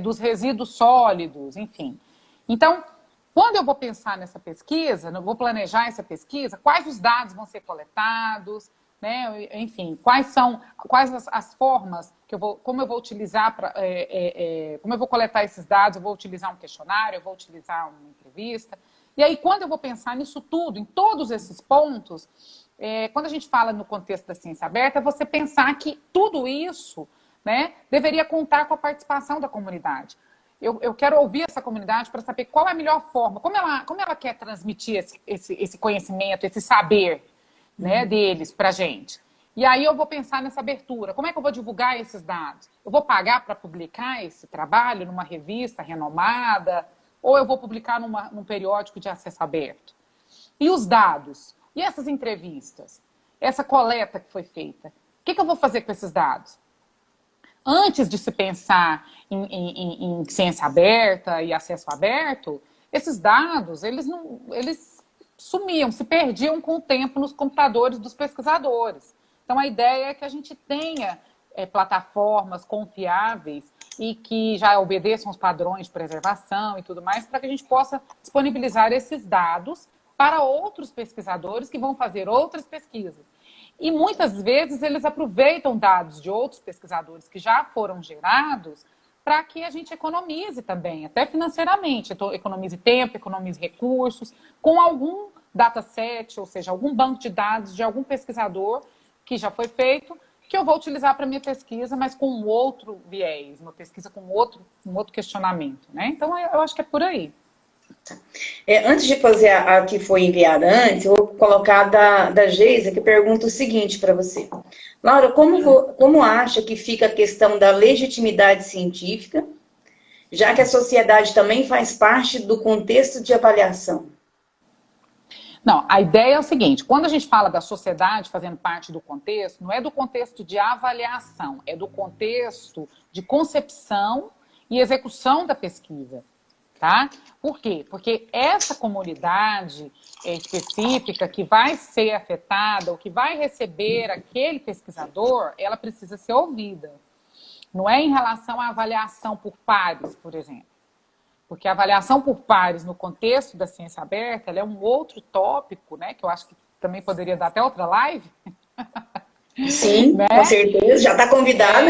dos resíduos sólidos, enfim. Então, quando eu vou pensar nessa pesquisa, eu vou planejar essa pesquisa, quais os dados vão ser coletados, né? Enfim, quais as formas como eu vou utilizar, como eu vou coletar esses dados, eu vou utilizar um questionário, eu vou utilizar uma entrevista. E aí, quando eu vou pensar nisso tudo, em todos esses pontos, quando a gente fala no contexto da ciência aberta, é você pensar que tudo isso, né, deveria contar com a participação da comunidade. Eu quero ouvir essa comunidade para saber qual é a melhor forma, como ela quer transmitir esse conhecimento, esse saber, né, deles para a gente. E aí eu vou pensar nessa abertura. Como é que eu vou divulgar esses dados? Eu vou pagar para publicar esse trabalho numa revista renomada? Ou eu vou publicar num periódico de acesso aberto? E os dados? E essas entrevistas? Essa coleta que foi feita? O que eu vou fazer com esses dados? Antes de se pensar em ciência aberta e acesso aberto, esses dados, eles sumiam, se perdiam com o tempo nos computadores dos pesquisadores. Então, a ideia é que a gente tenha plataformas confiáveis e que já obedeçam os padrões de preservação e tudo mais, para que a gente possa disponibilizar esses dados para outros pesquisadores que vão fazer outras pesquisas. E muitas vezes eles aproveitam dados de outros pesquisadores que já foram gerados para que a gente economize também, até financeiramente. Economize tempo, economize recursos, com algum dataset, ou seja, algum banco de dados de algum pesquisador que já foi feito que eu vou utilizar para minha pesquisa, mas com um outro viés, uma pesquisa com um outro questionamento, né? Então, eu acho que é por aí. Antes de fazer a que foi enviada antes, eu vou colocar da Geisa, que pergunta o seguinte para você. Laura, como acha que fica a questão da legitimidade científica, já que a sociedade também faz parte do contexto de avaliação? Não, a ideia é o seguinte, quando a gente fala da sociedade fazendo parte do contexto, não é do contexto de avaliação, é do contexto de concepção e execução da pesquisa. Tá? Por quê? Porque essa comunidade específica que vai ser afetada, ou que vai receber aquele pesquisador, ela precisa ser ouvida. Não é em relação à avaliação por pares, por exemplo. Porque a avaliação por pares no contexto da ciência aberta, ela é um outro tópico, né? Que eu acho que também poderia dar até outra live. Sim, né? Com certeza, já está convidada.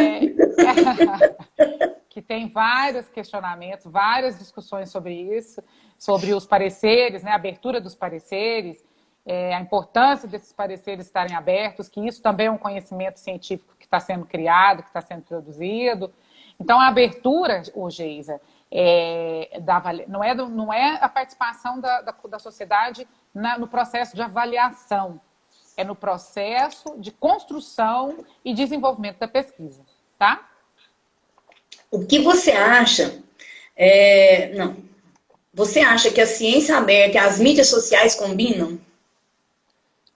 Que tem vários questionamentos, várias discussões sobre isso, sobre os pareceres, né, a abertura dos pareceres, a importância desses pareceres estarem abertos, que isso também é um conhecimento científico que está sendo criado, que está sendo produzido. Então, a abertura, Geisa, não é a participação da sociedade no processo de avaliação, é no processo de construção e desenvolvimento da pesquisa, tá? O que você acha? Você acha que a ciência aberta e as mídias sociais combinam?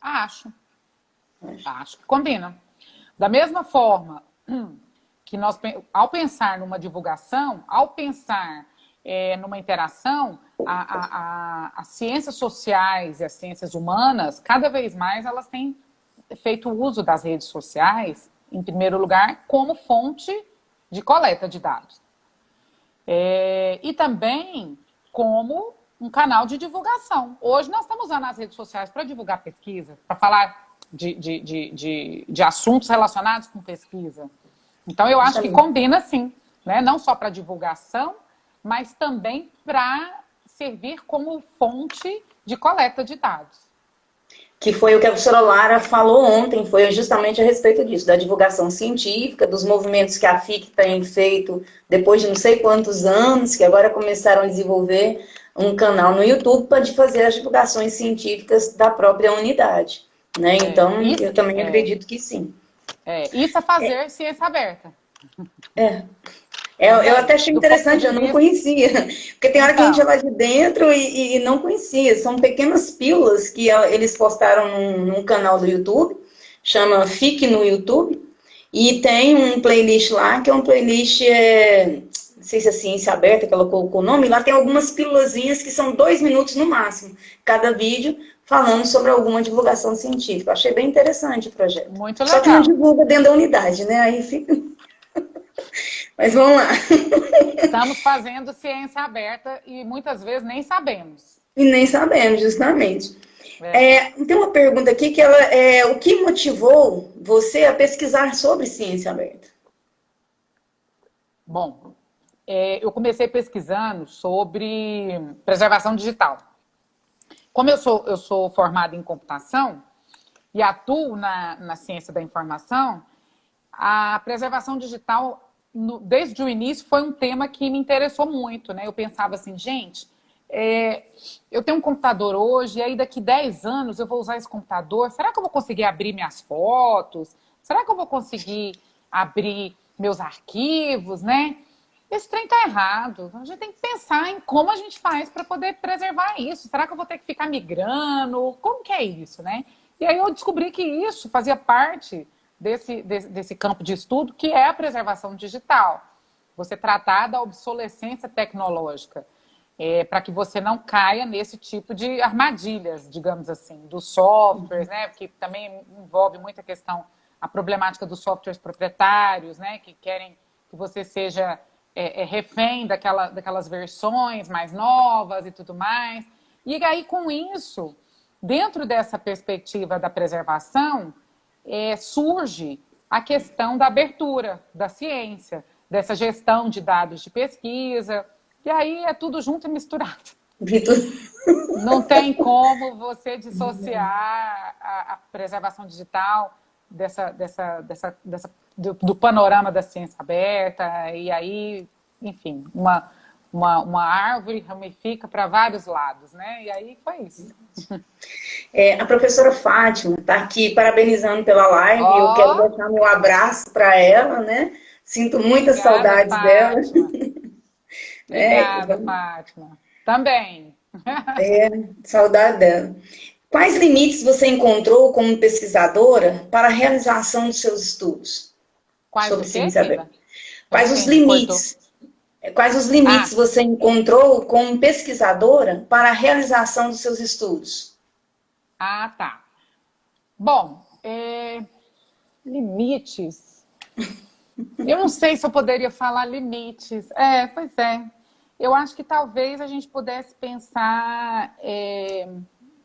Acho que combinam. Da mesma forma que nós, ao pensar numa divulgação, ao pensar numa interação, as ciências sociais e as ciências humanas, cada vez mais elas têm feito uso das redes sociais, em primeiro lugar, como fonte de coleta de dados. E também como um canal de divulgação. Hoje nós estamos usando as redes sociais para divulgar pesquisa, para falar de assuntos relacionados com pesquisa. Então, eu acho que combina, sim, né? Não só para divulgação, mas também para servir como fonte de coleta de dados. Que foi o que a professora Lara falou ontem, foi justamente a respeito disso, da divulgação científica, dos movimentos que a FIC tem feito depois de não sei quantos anos, que agora começaram a desenvolver um canal no YouTube para fazer as divulgações científicas da própria unidade. Né? Então, eu também acredito que sim. Isso é fazer ciência aberta. Eu até achei interessante, eu não conhecia. Porque tem hora que a gente ia lá de dentro e não conhecia. São pequenas pílulas que eles postaram num canal do YouTube, chama FIC no YouTube, e tem um playlist lá, que é um playlist, não sei se é ciência aberta, que ela colocou o nome, lá tem algumas pílulazinhas que são 2 minutos no máximo, cada vídeo, falando sobre alguma divulgação científica. Eu achei bem interessante o projeto. Muito legal. Só que não divulga dentro da unidade, né? Aí fica... Mas vamos lá. Estamos fazendo ciência aberta e muitas vezes nem sabemos. E nem sabemos, justamente. Tem uma pergunta aqui que o que motivou você a pesquisar sobre ciência aberta? Bom, eu comecei pesquisando sobre preservação digital. Como eu sou formada em computação e atuo na ciência da informação, a preservação digital, desde o início, foi um tema que me interessou muito, né? Eu pensava assim, gente, eu tenho um computador hoje, e aí daqui 10 anos eu vou usar esse computador, será que eu vou conseguir abrir minhas fotos? Será que eu vou conseguir abrir meus arquivos, né? Esse trem tá errado. A gente tem que pensar em como a gente faz para poder preservar isso. Será que eu vou ter que ficar migrando? Como que é isso, né? E aí eu descobri que isso fazia parte desse campo de estudo, que é a preservação digital. Você tratar da obsolescência tecnológica, para que você não caia nesse tipo de armadilhas, digamos assim, dos softwares, né? Porque também envolve muita questão, a problemática dos softwares proprietários, né? Que querem que você seja refém daquelas versões mais novas e tudo mais. E aí, com isso, dentro dessa perspectiva da preservação, surge a questão da abertura da ciência, dessa gestão de dados de pesquisa, e aí é tudo junto e misturado. Não tem como você dissociar a preservação digital do panorama da ciência aberta, e aí, enfim, uma árvore ramifica para vários lados, né? E aí foi isso. A professora Fátima está aqui parabenizando pela live, eu quero deixar meu abraço para ela, né? Sinto muitas saudades dela. Obrigada, Fátima. Também. Saudade dela. Quais limites você encontrou como pesquisadora para a realização dos seus estudos? Quais sobre o quê, ciência aberta? Keila? Quais os limites você encontrou como pesquisadora para a realização dos seus estudos? Ah, tá. Bom, limites. Eu não sei se eu poderia falar limites. Pois é. Eu acho que talvez a gente pudesse pensar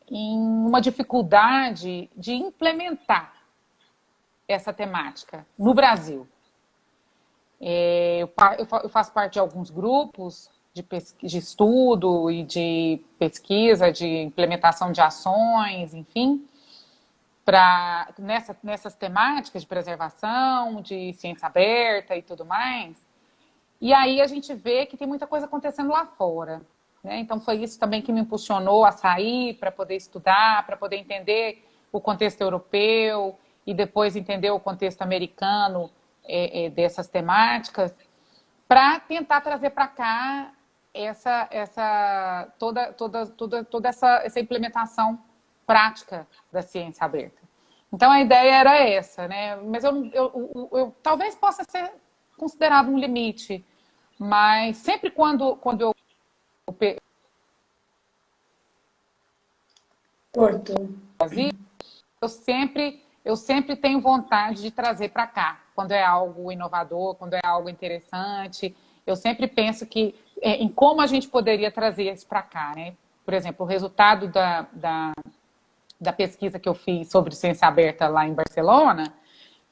em uma dificuldade de implementar essa temática no Brasil. Eu faço parte de alguns grupos de estudo e de pesquisa, de implementação de ações, enfim, nessas temáticas de preservação, de ciência aberta e tudo mais. E aí a gente vê que tem muita coisa acontecendo lá fora, né? Então foi isso também que me impulsionou a sair para poder estudar, para poder entender o contexto europeu e depois entender o contexto americano dessas temáticas, para tentar trazer para cá toda essa implementação prática da ciência aberta. Então a ideia era essa, né? Mas eu talvez possa ser considerado um limite, mas sempre quando eu eu sempre tenho vontade de trazer para cá, quando é algo inovador, quando é algo interessante. Eu sempre penso em como a gente poderia trazer isso para cá, né? Por exemplo, o resultado da pesquisa que eu fiz sobre ciência aberta lá em Barcelona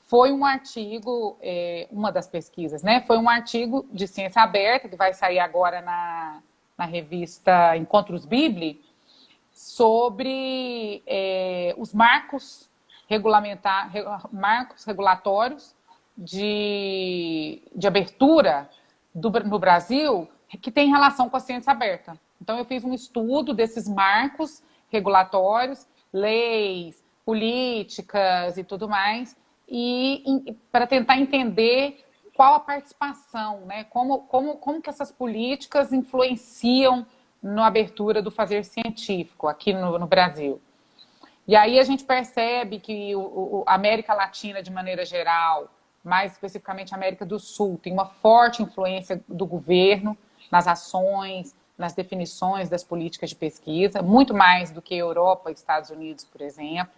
foi um artigo, uma das pesquisas, né? Foi um artigo de ciência aberta, que vai sair agora na revista Encontros Bibli, sobre os marcos regulatórios de abertura no Brasil que tem relação com a ciência aberta. Então, eu fiz um estudo desses marcos regulatórios, leis, políticas e tudo mais, e para tentar entender qual a participação, né? Como que essas políticas influenciam na abertura do fazer científico aqui no Brasil. E aí a gente percebe que a América Latina, de maneira geral, mais especificamente a América do Sul, tem uma forte influência do governo nas ações, nas definições das políticas de pesquisa, muito mais do que a Europa e Estados Unidos, por exemplo.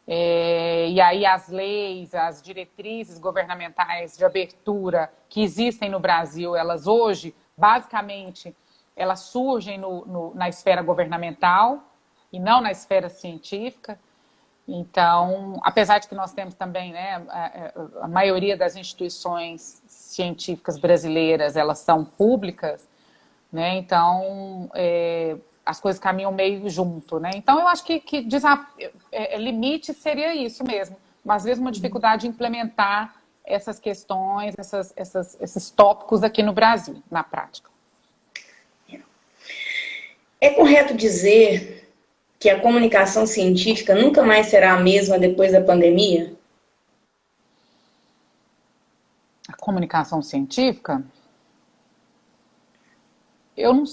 E aí as leis, as diretrizes governamentais de abertura que existem no Brasil, elas hoje, basicamente, elas surgem na esfera governamental e não na esfera científica. Então, apesar de que nós temos também, né, a maioria das instituições científicas brasileiras, elas são públicas, né, então as coisas caminham meio junto, né. Então, eu acho que limite seria isso mesmo, mas às vezes uma dificuldade de implementar essas questões, esses tópicos aqui no Brasil, na prática. É correto dizer que a comunicação científica nunca mais será a mesma depois da pandemia? A comunicação científica? Eu não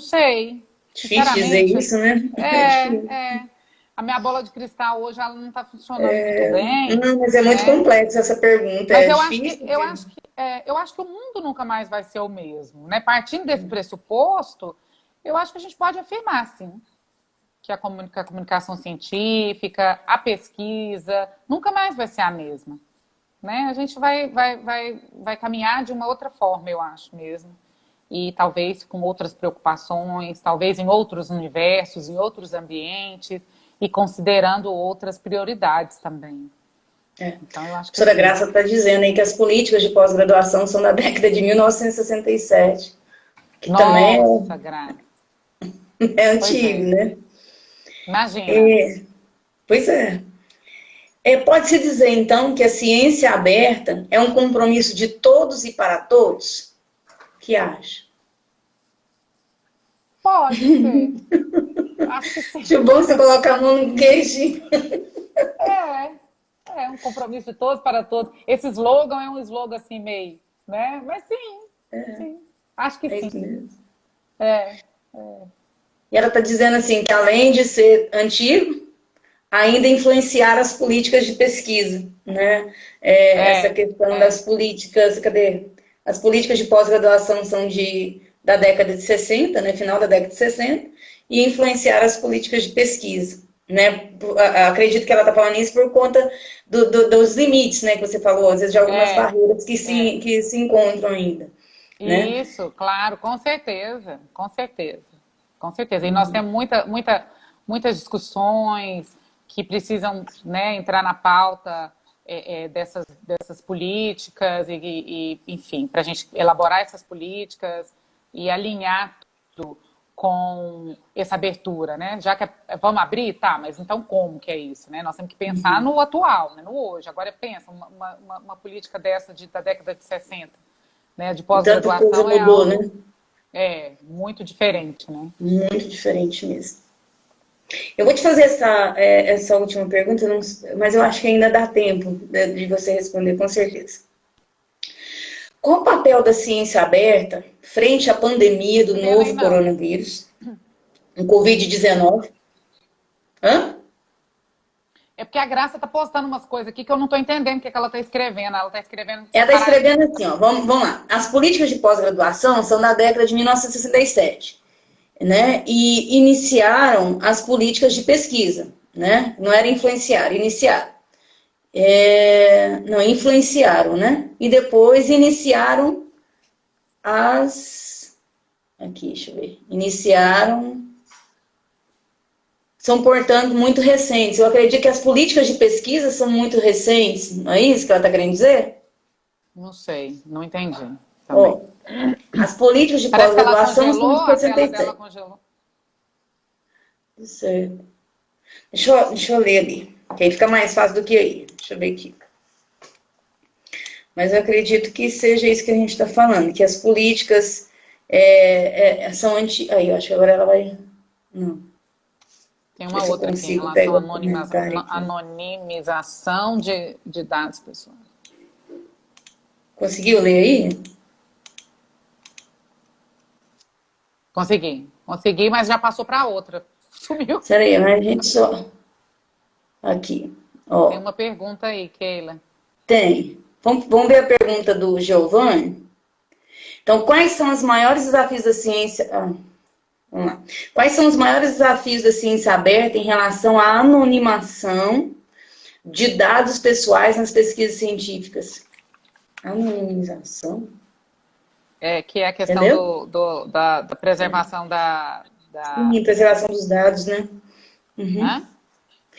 sei. Difícil dizer isso, né? A minha bola de cristal hoje ela não está funcionando muito bem. Não, mas é muito complexa essa pergunta. Mas eu acho que o mundo nunca mais vai ser o mesmo, né? Partindo desse pressuposto, eu acho que a gente pode afirmar, sim, que a comunicação científica, a pesquisa, nunca mais vai ser a mesma, né? A gente vai caminhar de uma outra forma, eu acho mesmo. E talvez com outras preocupações, talvez em outros universos, em outros ambientes, e considerando outras prioridades também. Então, eu acho que a professora Graça está dizendo aí que as políticas de pós-graduação são da década de 1967. Que Nossa, também Graça. É antigo, né? Imagina. Pois é. Pode-se dizer, então, que a ciência aberta é um compromisso de todos e para todos? O que acha? Pode ser. Acho que sim. Acho bom você colocar a mão no queixo. É, é um compromisso de todos para todos. Esse slogan é um slogan assim meio, né? Mas sim, sim. Acho que É isso sim. mesmo. É. E ela está dizendo assim, que além de ser antigo, ainda influenciar as políticas de pesquisa, né? Essa questão das políticas, cadê? As políticas de pós-graduação são da década de 60, né? Final da década de 60, e influenciar as políticas de pesquisa, né? Acredito que ela está falando isso por conta dos limites, né? Que você falou, às vezes de algumas barreiras que se encontram ainda, né? Isso, claro, com certeza, com certeza, com certeza. E nós temos muitas discussões que precisam, né, entrar na pauta dessas políticas enfim, para a gente elaborar essas políticas e alinhar tudo com essa abertura, né? Já que vamos abrir, tá, mas então como que é isso, né? Nós temos que pensar no atual, né, no hoje. Agora pensa, uma política dessa da década de 60, né, de Tanta coisa pós-graduação é mudou, algo né? muito diferente, né? Muito diferente mesmo. Eu vou te fazer essa última pergunta, mas eu acho que ainda dá tempo de você responder, com certeza. Qual o papel da ciência aberta frente à pandemia do novo Não. coronavírus, o Covid-19? Hã? É porque a Graça tá postando umas coisas aqui que eu não tô entendendo o que ela tá escrevendo. Ela tá escrevendo Ela está separadinho. escrevendo assim, ó, vamos lá. As políticas de pós-graduação são da década de 1967, né? E iniciaram as políticas de pesquisa, né? Não era influenciar, iniciar. Não, influenciaram, né? E depois iniciaram aqui, deixa eu ver. São, portanto, muito recentes. Eu acredito que as políticas de pesquisa são muito recentes, não é isso que ela está querendo dizer? Não sei, não entendi Ó, também. as políticas de Parece que ela pós-graduação são congelou, de a tela dela 67. congelou. Certo. Deixa eu ler ali, que aí fica mais fácil do que aí. Deixa eu ver aqui. Mas eu acredito que seja isso que a gente está falando, que as políticas são Aí, eu acho que agora ela vai... Não. Tem Deixa eu ver uma se eu outra aqui, em consigo relação pegar à o comentário aqui. anonimização de dados pessoais. Conseguiu ler aí? Consegui, mas já passou para outra. Sumiu. Espera aí, mas a gente só... Aqui, Tem ó. uma pergunta aí, Keila. Tem. Vamos ver a pergunta do Giovanni? Então, quais são os maiores desafios da ciência... vamos lá. Quais são os maiores desafios da ciência aberta em relação à anonimação de dados pessoais nas pesquisas científicas? Anonimização? Que é a questão Entendeu? da preservação Sim, preservação dos dados, né? Uhum. Hã?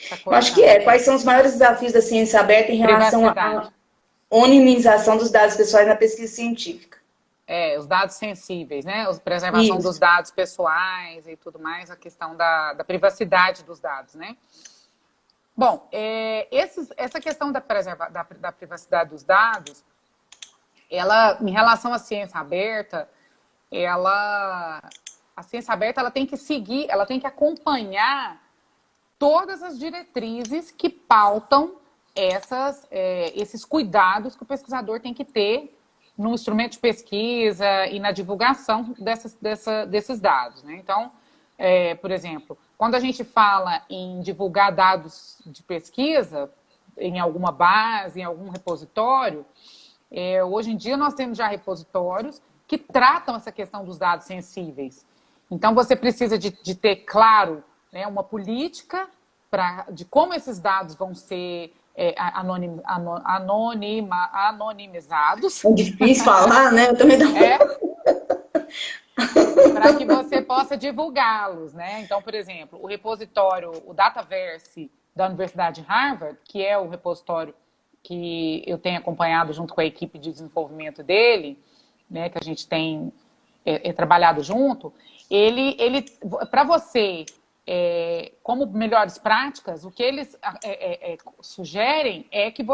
Tá Eu acho que cortando. Quais são os maiores desafios da ciência aberta em relação Privacidade. à anonimização dos dados pessoais na pesquisa científica? Os dados sensíveis, né? A preservação dos Isso. dados pessoais e tudo mais, a questão da privacidade dos dados, né? Bom, essa questão da privacidade dos dados, ela, em relação à ciência aberta, a ciência aberta ela tem que seguir, ela tem que acompanhar todas as diretrizes que pautam esses cuidados que o pesquisador tem que ter no instrumento de pesquisa e na divulgação desses dados, né? Então, por exemplo, quando a gente fala em divulgar dados de pesquisa em alguma base, em algum repositório, hoje em dia nós temos já repositórios que tratam essa questão dos dados sensíveis. Então, você precisa de ter claro, né, uma política de como esses dados vão ser anonimizados. É difícil falar, né? Eu também não... Para que você possa divulgá-los, né? Então, por exemplo, o repositório, o Dataverse da Universidade de Harvard, que é o repositório que eu tenho acompanhado junto com a equipe de desenvolvimento dele, né, que a gente tem trabalhado junto, ele para você como melhores práticas, o que eles sugerem é que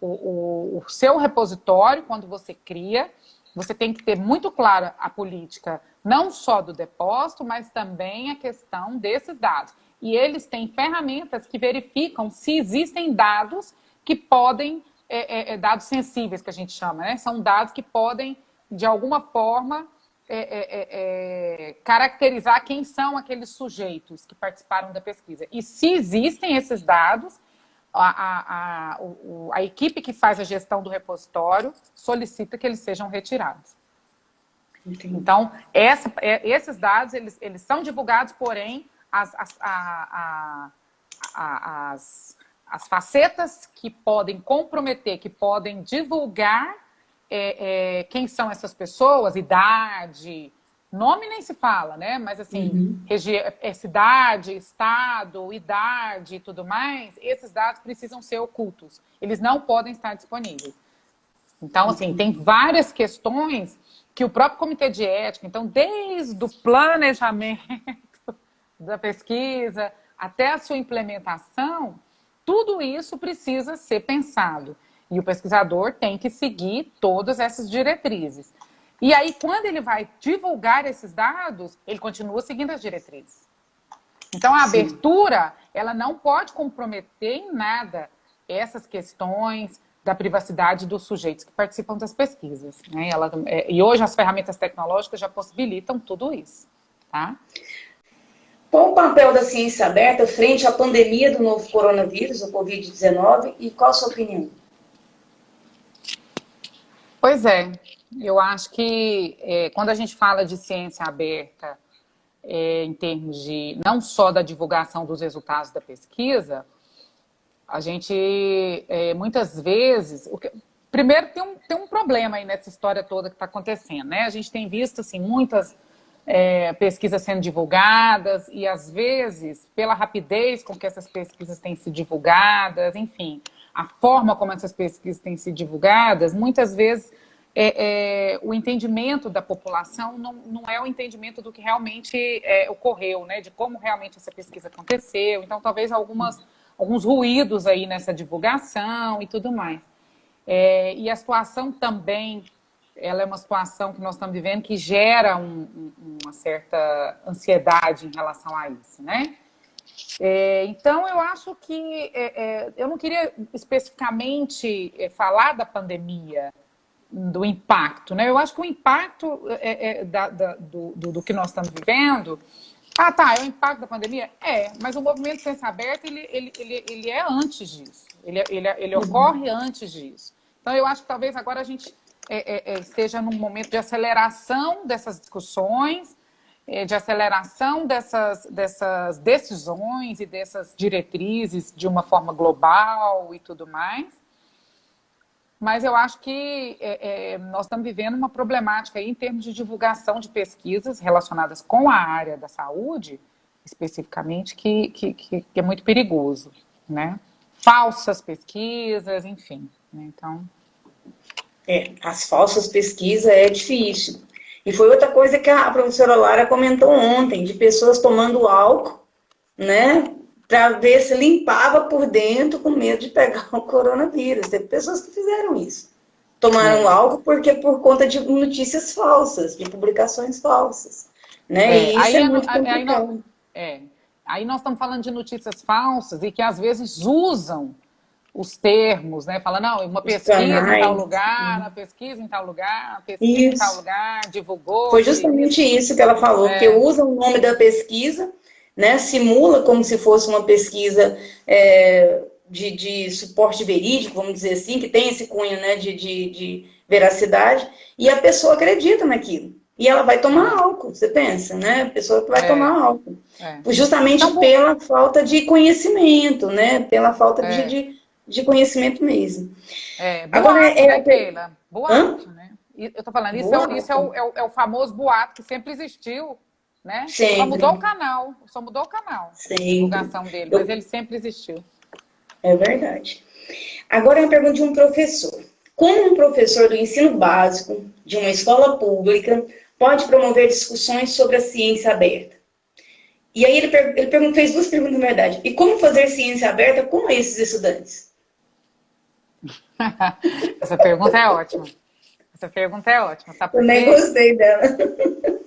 o seu repositório, quando você cria, você tem que ter muito clara a política, não só do depósito, mas também a questão desses dados. E eles têm ferramentas que verificam se existem dados que podem, dados sensíveis, que a gente chama, né? São dados que podem, de alguma forma, caracterizar quem são aqueles sujeitos que participaram da pesquisa. E se existem esses dados, a equipe que faz a gestão do repositório solicita que eles sejam retirados. Entendi. Então, esses dados, eles são divulgados, porém, as facetas que podem comprometer, que podem divulgar quem são essas pessoas, idade, nome nem se fala, né? Mas assim, cidade, estado, idade e tudo mais, esses dados precisam ser ocultos. Eles não podem estar disponíveis. Então, assim, tem várias questões que o próprio Comitê de Ética, então, desde o planejamento da pesquisa até a sua implementação, tudo isso precisa ser pensado. E o pesquisador tem que seguir todas essas diretrizes. E aí, quando ele vai divulgar esses dados, ele continua seguindo as diretrizes. Então, a abertura, ela não pode comprometer em nada essas questões da privacidade dos sujeitos que participam das pesquisas, né? E hoje as ferramentas tecnológicas já possibilitam tudo isso, tá? Qual o papel da ciência aberta frente à pandemia do novo coronavírus, o Covid-19, e qual a sua opinião? Pois é, eu acho que quando a gente fala de ciência aberta, em termos de não só da divulgação dos resultados da pesquisa, a gente muitas vezes... Primeiro tem um problema aí nessa história toda que está acontecendo, né? A gente tem visto assim, muitas pesquisas sendo divulgadas e às vezes, pela rapidez com que essas pesquisas têm sido divulgadas, enfim, a forma como essas pesquisas têm sido divulgadas, muitas vezes o entendimento da população não é o entendimento do que realmente ocorreu, né? De como realmente essa pesquisa aconteceu. Então, talvez alguns ruídos aí nessa divulgação e tudo mais. E a situação também, ela é uma situação que nós estamos vivendo que gera uma certa ansiedade em relação a isso, né? Então, eu acho que eu não queria especificamente falar da pandemia, do impacto, né? Eu acho que o impacto do que nós estamos vivendo... é o impacto da pandemia? Mas o movimento Ciência Aberta, ele é antes disso. Ele ocorre antes disso. Então, eu acho que talvez agora a gente esteja num momento de aceleração dessas discussões, de aceleração dessas decisões e dessas diretrizes de uma forma global e tudo mais. Mas eu acho que nós estamos vivendo uma problemática aí em termos de divulgação de pesquisas relacionadas com a área da saúde, especificamente, que é muito perigoso, né? Falsas pesquisas, enfim. Né? Então... as falsas pesquisas é difícil. E foi outra coisa que a professora Lara comentou ontem, de pessoas tomando álcool, né? Para ver se limpava por dentro com medo de pegar o coronavírus. Teve pessoas que fizeram isso. Tomaram álcool por conta de notícias falsas, de publicações falsas. Né? E isso é muito complicado. Aí nós estamos falando de notícias falsas e que às vezes usam os termos, né? Fala, não, uma pesquisa em tal lugar, uma pesquisa em tal lugar, uma pesquisa em tal lugar, divulgou. Foi justamente isso que ela falou, que usa o nome da pesquisa, né, simula como se fosse uma pesquisa de suporte verídico, vamos dizer assim, que tem esse cunho, né, de veracidade, e a pessoa acredita naquilo. E ela vai tomar álcool, você pensa, né? A pessoa que vai tomar álcool. Justamente pela falta de conhecimento, né? Pela falta de conhecimento mesmo. Boato, agora, né, Keila? Boato, né? Eu tô falando, isso é o famoso boato que sempre existiu. Né? Sempre. Só mudou o canal, sempre. A divulgação dele, mas ele sempre existiu. É verdade. Agora uma pergunta de um professor. Como um professor do ensino básico de uma escola pública pode promover discussões sobre a ciência aberta? E aí ele fez duas perguntas, na verdade. E como fazer ciência aberta com esses estudantes? Essa pergunta é ótima. Essa pergunta é ótima, sabe por quê? Eu nem gostei dela.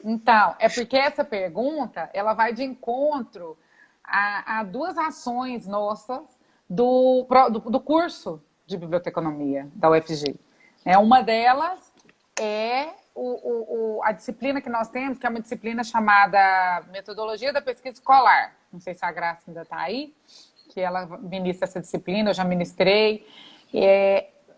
Então, é porque essa pergunta, ela vai de encontro a duas ações nossas do curso de biblioteconomia da UFG. Uma delas é a disciplina que nós temos, que é uma disciplina chamada Metodologia da Pesquisa Escolar. Não sei se a Graça ainda está aí, que ela ministra essa disciplina, eu já ministrei.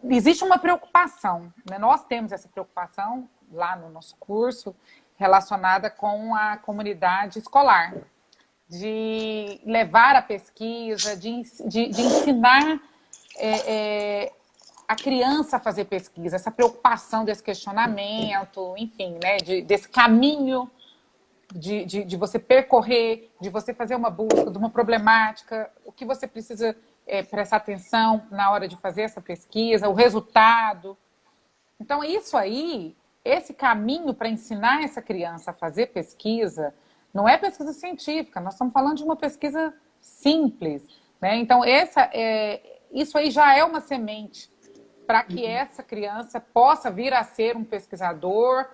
Existe uma preocupação, né? Nós temos essa preocupação lá no nosso curso, relacionada com a comunidade escolar, de levar a pesquisa, de ensinar a criança a fazer pesquisa, essa preocupação desse questionamento, enfim, né, desse caminho de você percorrer, de você fazer uma busca de uma problemática, o que você precisa prestar atenção na hora de fazer essa pesquisa, o resultado. Então, isso aí, esse caminho para ensinar essa criança a fazer pesquisa, não é pesquisa científica, nós estamos falando de uma pesquisa simples, né? Então, isso aí já é uma semente para que essa criança possa vir a ser um pesquisador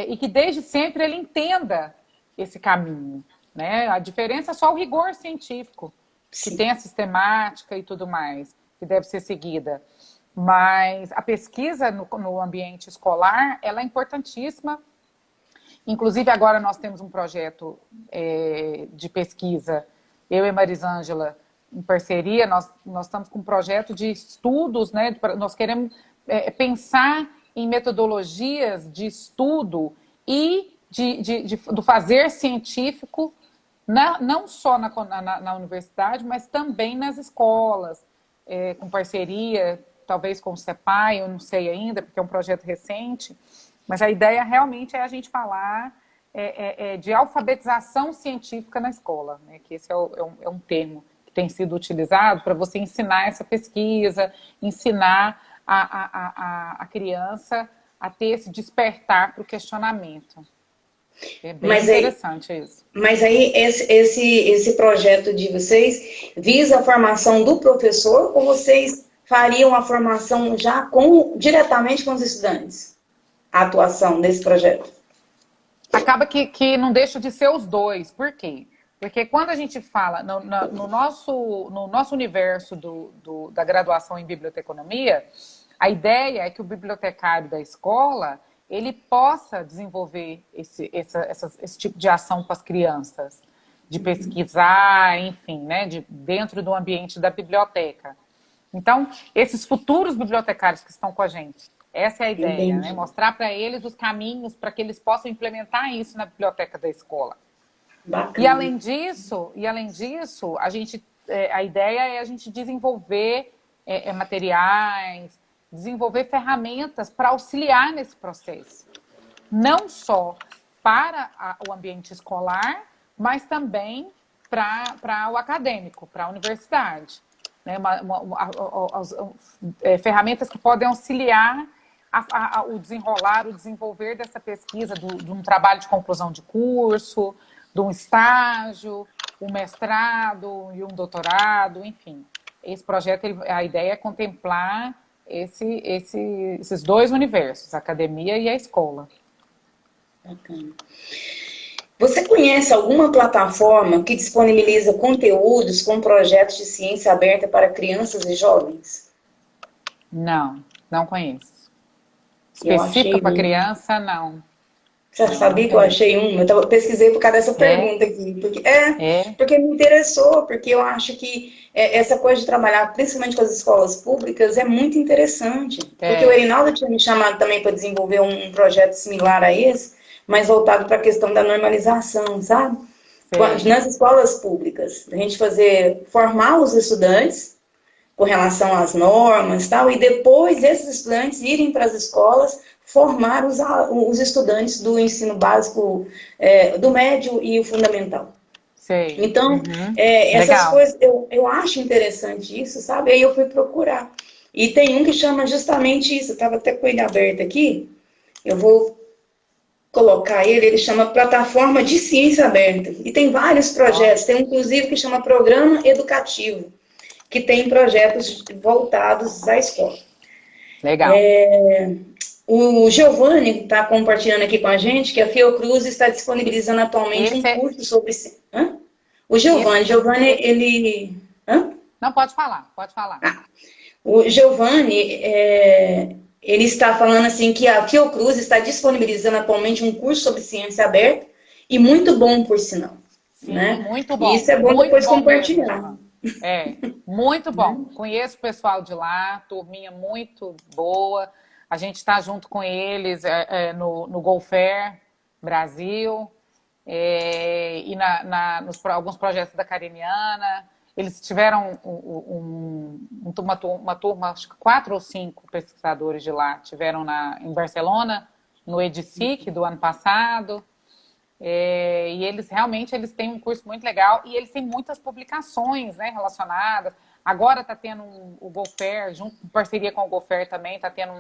e que desde sempre ele entenda esse caminho, né? A diferença é só o rigor científico, que tem a sistemática e tudo mais, que deve ser seguida. Mas a pesquisa no ambiente escolar, ela é importantíssima. Inclusive, agora nós temos um projeto de pesquisa, eu e Marisângela, em parceria, nós estamos com um projeto de estudos, né? Nós queremos pensar em metodologias de estudo e do fazer científico, não só na universidade, mas também nas escolas, com parceria, talvez com o CEPAI, eu não sei ainda, porque é um projeto recente, mas a ideia realmente é a gente falar de alfabetização científica na escola, né? Que esse é um termo que tem sido utilizado para você ensinar essa pesquisa, ensinar a criança a ter esse despertar para o questionamento. É bem interessante isso. Mas aí esse projeto de vocês visa a formação do professor ou vocês fariam a formação já diretamente com os estudantes? A atuação desse projeto? Acaba que não deixa de ser os dois. Por quê? Porque quando a gente fala no nosso universo da graduação em biblioteconomia, a ideia é que o bibliotecário da escola ele possa desenvolver esse tipo de ação com as crianças, de pesquisar, enfim, né, dentro do ambiente da biblioteca. Então, esses futuros bibliotecários que estão com a gente, essa é a ideia, né? Mostrar para eles os caminhos para que eles possam implementar isso na biblioteca da escola. Bacana. E além disso, a ideia é a gente desenvolver materiais, desenvolver ferramentas para auxiliar nesse processo. Não só para o ambiente escolar, mas também para o acadêmico, para a universidade. Né? Ferramentas que podem auxiliar o desenvolver dessa pesquisa, de um trabalho de conclusão de curso, de um estágio, um mestrado e um doutorado, enfim. Esse projeto, a ideia é contemplar esses dois universos, a academia e a escola. Bacana. Você conhece alguma plataforma que disponibiliza conteúdos com projetos de ciência aberta para crianças e jovens? Não conheço. Específica para criança, não. Você sabia que eu achei uma? Eu pesquisei por causa dessa pergunta aqui. Porque me interessou, porque eu acho que essa coisa de trabalhar, principalmente com as escolas públicas, é muito interessante. Porque o Erinaldo tinha me chamado também para desenvolver um projeto similar a esse, mas voltado para a questão da normalização, sabe? Nas escolas públicas, a gente formar os estudantes com relação às normas e tal, e depois esses estudantes irem para as escolas formar os estudantes do ensino básico, do médio e o fundamental. Sei. Então, essas coisas, eu acho interessante isso, sabe? Aí eu fui procurar. E tem um que chama justamente isso, eu estava até com ele aberto aqui, eu vou colocar ele chama Plataforma de Ciência Aberta. E tem vários projetos, tem um, inclusive que chama Programa Educativo, que tem projetos voltados à escola. Legal. O Giovanni está compartilhando aqui com a gente que a Fiocruz está disponibilizando atualmente um curso sobre... Hã? O Giovanni, ele... Hã? Não, pode falar, pode falar. O Giovanni, ele está falando assim que a Fiocruz está disponibilizando atualmente um curso sobre ciência aberta e muito bom, por sinal. Sim, né? muito bom. E isso é bom muito depois bom compartilhar. Mesmo, muito bom. Conheço o pessoal de lá, turminha muito boa. A gente está junto com eles no Go Fair Brasil e alguns projetos da Cariniana. Eles tiveram uma turma, acho que 4 ou 5 pesquisadores de lá, tiveram em Barcelona, no EDICIC do ano passado. E eles têm um curso muito legal e eles têm muitas publicações, né, relacionadas. Agora está tendo o Go Fair, junto em parceria com o Go Fair também, está tendo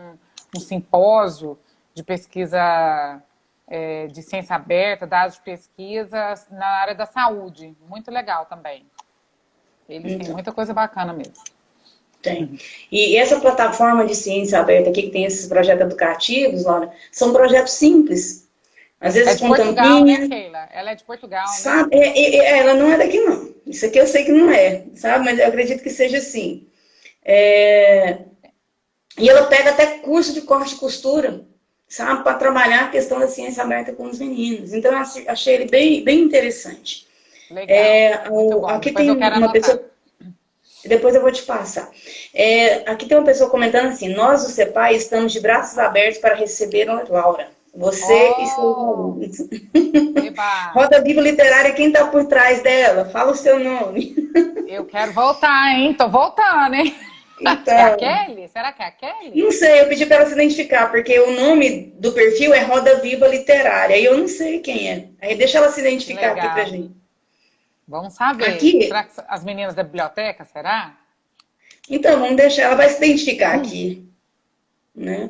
um simpósio de pesquisa de ciência aberta, dados de pesquisa na área da saúde. Muito legal também. Eles têm muita coisa bacana mesmo. Tem. E essa plataforma de ciência aberta aqui, que tem esses projetos educativos, Laura, são projetos simples. Às vezes com Portugal, tampinha. né, Keila? Ela é de Portugal, sabe? né? Ela não é daqui, não. Isso aqui eu sei que não é, sabe? Mas eu acredito que seja assim. E ela pega até curso de corte e costura, sabe? Para trabalhar a questão da ciência aberta com os meninos. Então, eu achei ele bem, bem interessante. Legal. Muito bom. Aqui Depois tem eu quero uma anotar. pessoa... Depois eu vou te passar. Aqui tem uma pessoa comentando assim: nós, do CEPAI, estamos de braços abertos para receber a Laura. Você e seus alunos. Roda Viva Literária, quem está por trás dela? Fala o seu nome. Eu quero voltar, hein? Tô voltando, hein? Então, é a Kelly? Será que é a Kelly? Não sei, eu pedi para ela se identificar, porque o nome do perfil é Roda Viva Literária, e eu não sei quem é. Aí deixa ela se identificar aqui pra gente. Vamos saber. Aqui... Será que as meninas da biblioteca, será? Então, vamos deixar, ela vai se identificar aqui. Né?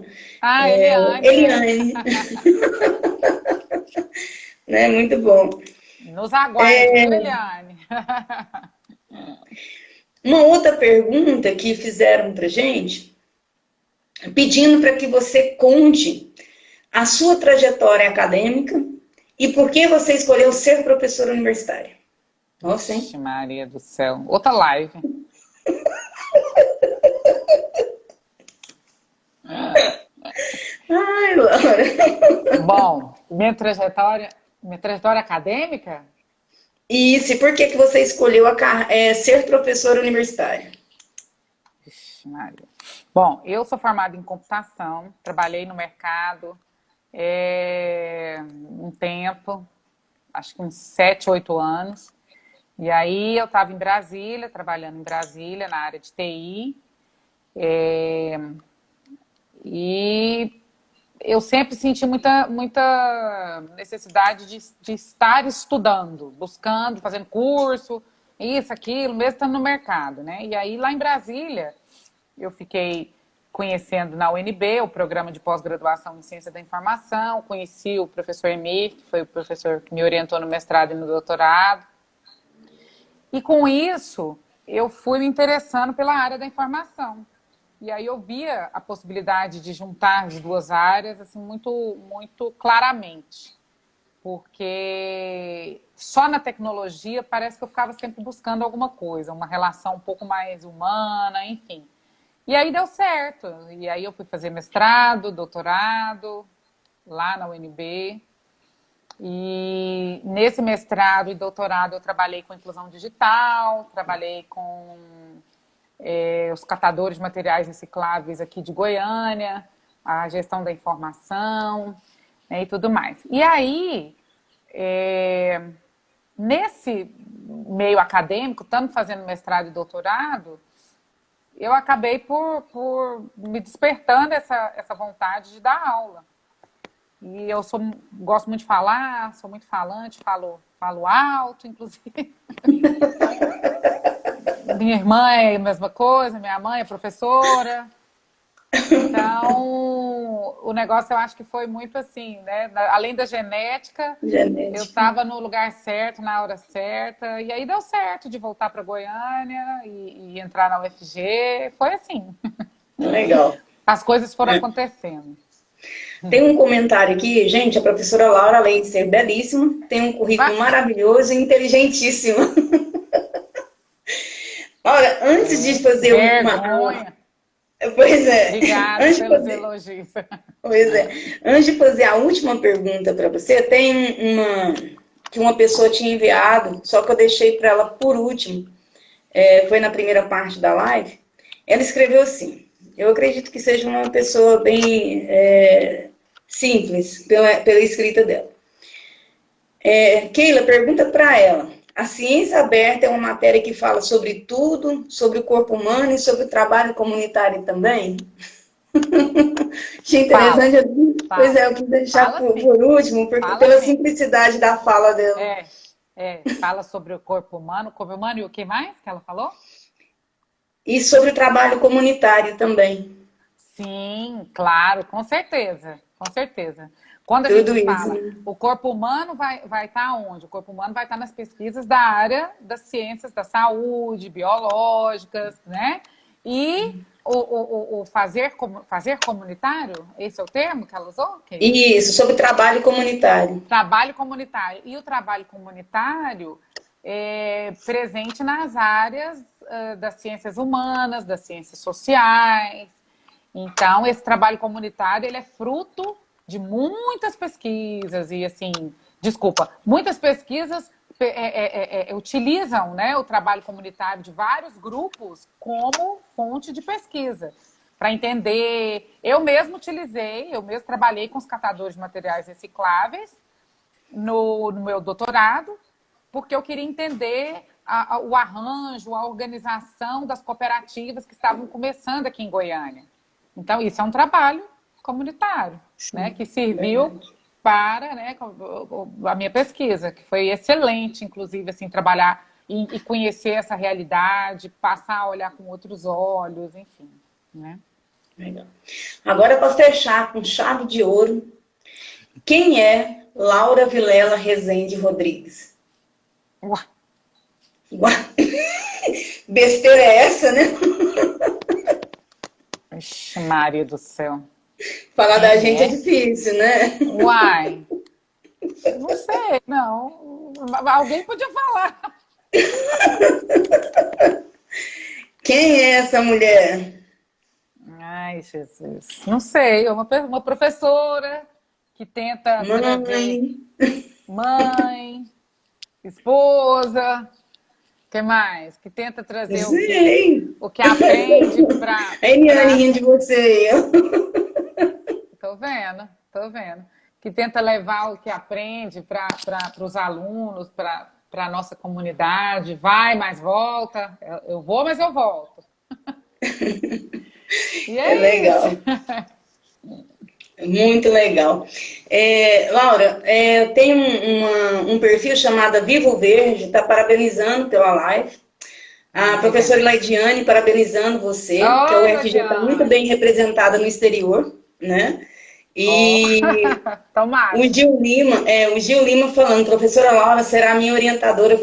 Eliane. Né? Muito bom. Nos aguarde, Eliane. Uma outra pergunta que fizeram pra gente, pedindo para que você conte a sua trajetória acadêmica e por que você escolheu ser professora universitária. Nossa, hein? Vixe, Maria do céu. Outra live. Ai, Laura. Bom, minha trajetória acadêmica? Isso, e por que você escolheu ser professora universitária? Vixe, Maria. Bom, eu sou formada em computação, trabalhei no mercado um tempo, acho que uns 7, 8 anos. E aí eu estava em Brasília, trabalhando em Brasília, na área de TI. E eu sempre senti muita necessidade de estar estudando, buscando, fazendo curso, isso, aquilo, mesmo estando no mercado, né? E aí lá em Brasília, eu fiquei conhecendo na UNB o programa de pós-graduação em Ciência da Informação, conheci o professor Emir, que foi o professor que me orientou no mestrado e no doutorado. E com isso, eu fui me interessando pela área da informação. E aí eu via a possibilidade de juntar as duas áreas assim, muito, muito claramente. Porque só na tecnologia parece que eu ficava sempre buscando alguma coisa, uma relação um pouco mais humana, enfim. E aí deu certo. E aí eu fui fazer mestrado, doutorado, lá na UNB. E nesse mestrado e doutorado eu trabalhei com inclusão digital, trabalhei com os catadores de materiais recicláveis aqui de Goiânia, a gestão da informação, né, e tudo mais. E aí, nesse meio acadêmico, estando fazendo mestrado e doutorado, eu acabei por me despertando essa vontade de dar aula. E eu gosto muito de falar, sou muito falante, falo alto, inclusive. Minha irmã é a mesma coisa, minha mãe é professora. Então, o negócio eu acho que foi muito assim, né? Além da genética, eu estava no lugar certo, na hora certa, e aí deu certo de voltar para Goiânia e entrar na UFG. Foi assim. Legal. As coisas foram acontecendo. Tem um comentário aqui, gente, a professora Laura, além de ser belíssima, tem um currículo maravilhoso e inteligentíssimo. Olha, antes de fazer vergonha. Pois é. Obrigada pelos elogios. Pois é. Antes de fazer a última pergunta para você, tem uma que uma pessoa tinha enviado, só que eu deixei para ela por último. Foi na primeira parte da live. Ela escreveu assim: eu acredito que seja uma pessoa bem simples pela escrita dela. Keila, pergunta para ela: a ciência aberta é uma matéria que fala sobre tudo, sobre o corpo humano e sobre o trabalho comunitário também? Achei interessante. Pois é, eu quis deixar por último, pela simplicidade da fala dela. Fala sobre o corpo humano e o que mais que ela falou? E sobre o trabalho comunitário também. Sim, claro, com certeza, com certeza. Quando a gente fala, o corpo humano vai estar onde? O corpo humano vai estar nas pesquisas da área das ciências da saúde, biológicas, né? E o fazer comunitário, esse é o termo que ela usou? Isso, sobre trabalho comunitário. Trabalho comunitário. E o trabalho comunitário é presente nas áreas das ciências humanas, das ciências sociais. Então, esse trabalho comunitário, ele é fruto de muitas pesquisas e, assim, muitas pesquisas utilizam, né, o trabalho comunitário de vários grupos como fonte de pesquisa, para entender. Eu mesmo trabalhei com os catadores de materiais recicláveis no meu doutorado, porque eu queria entender o arranjo, a organização das cooperativas que estavam começando aqui em Goiânia. Então, isso é um trabalho comunitário, né, que serviu para, né, a minha pesquisa, que foi excelente, inclusive, assim, trabalhar e conhecer essa realidade, passar a olhar com outros olhos, enfim, né? Legal. Agora, para fechar com chave de ouro, quem é Laura Vilela Rezende Rodrigues? Ué. Besteira é essa, né? Ixi, Maria do céu. Falar da gente é difícil, né? Uai. Não sei, não. Alguém podia falar. Quem é essa mulher? Ai, Jesus. Não sei. É uma professora que tenta trazer mãe, esposa. O que mais? Que tenta trazer o que aprende para... A Eliane rindo de você. Tô vendo. Que tenta levar o que aprende para os alunos, para a nossa comunidade. Vai, mas volta. Eu vou, mas eu volto. E é legal. Muito legal. Laura, tem um perfil chamado Vivo Verde, está parabenizando pela live. A professora Laidiane parabenizando você, que a UFG está muito bem representada no exterior, né? E o Gil Lima falando, professora Laura será minha orientadora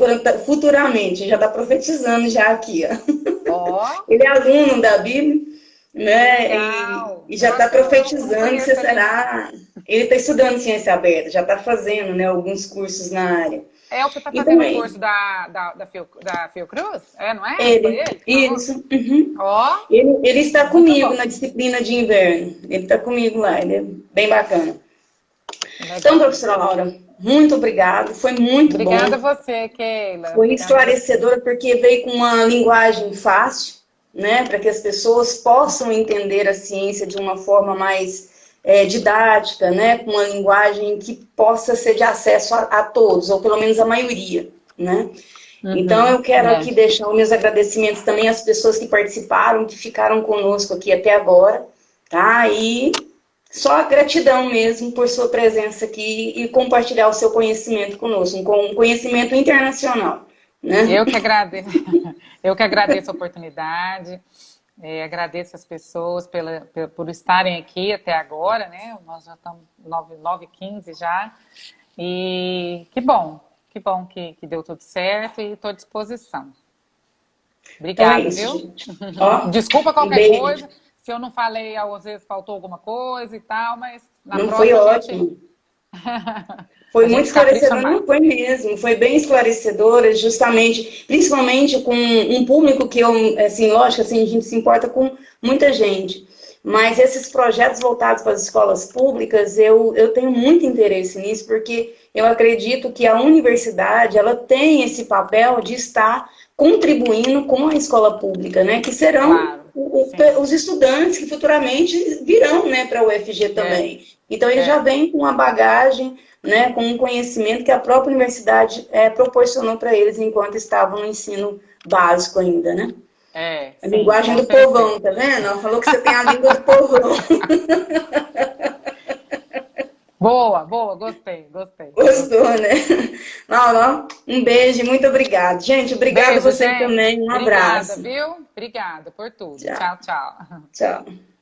futuramente, já está profetizando já aqui, ó. Ele é aluno da Bíblia, né? E já está profetizando que você será. Ele está estudando ciência aberta, já está fazendo, né, alguns cursos na área. É o que está fazendo o curso da Fiocruz? Não é? Ele? Isso. Uhum. Ele está comigo na disciplina de inverno. Ele está comigo lá, ele é bem bacana. Legal. Então, professora Laura, muito obrigada. Foi muito bom. Obrigada a você, Keila. Foi esclarecedora, porque veio com uma linguagem fácil, né, para que as pessoas possam entender a ciência de uma forma mais didática, né, com uma linguagem que possa ser de acesso a todos, ou pelo menos a maioria, né? Então, eu quero aqui deixar os meus agradecimentos também às pessoas que participaram, que ficaram conosco aqui até agora, tá? E só a gratidão mesmo por sua presença aqui e compartilhar o seu conhecimento conosco, um conhecimento internacional, né? Eu que agradeço a oportunidade. Agradeço as pessoas por estarem aqui até agora, né? Nós já estamos 9h15 já. E que bom que deu tudo certo e estou à disposição. Obrigada, Então é isso, viu? gente. Ó, Desculpa um qualquer beijo. coisa, se eu não falei, às vezes faltou alguma coisa e tal, mas na Não, foi próxima a gente... ótimo. Foi A muito gente capricha esclarecedor, mais. não foi mesmo, foi bem esclarecedora, justamente, principalmente com um público que eu, assim, lógico, assim, a gente se importa com muita gente, mas esses projetos voltados para as escolas públicas, eu tenho muito interesse nisso, porque eu acredito que a universidade, ela tem esse papel de estar contribuindo com a escola pública, né, que serão Claro, sim. os estudantes que futuramente virão, né, para a UFG também. Então, eles já vêm com uma bagagem, né, com um conhecimento que a própria universidade proporcionou para eles enquanto estavam no ensino básico ainda, né? A Sim, linguagem com do certeza. povão, tá vendo? Ela falou que você tem a língua do povão. Boa, gostei. Gostou, né? Não, um beijo, muito obrigada. Gente, obrigada a Beijo, vocês gente. também. Um Obrigada, abraço. viu? Obrigada por tudo. Tchau. Tchau, tchau. Tchau.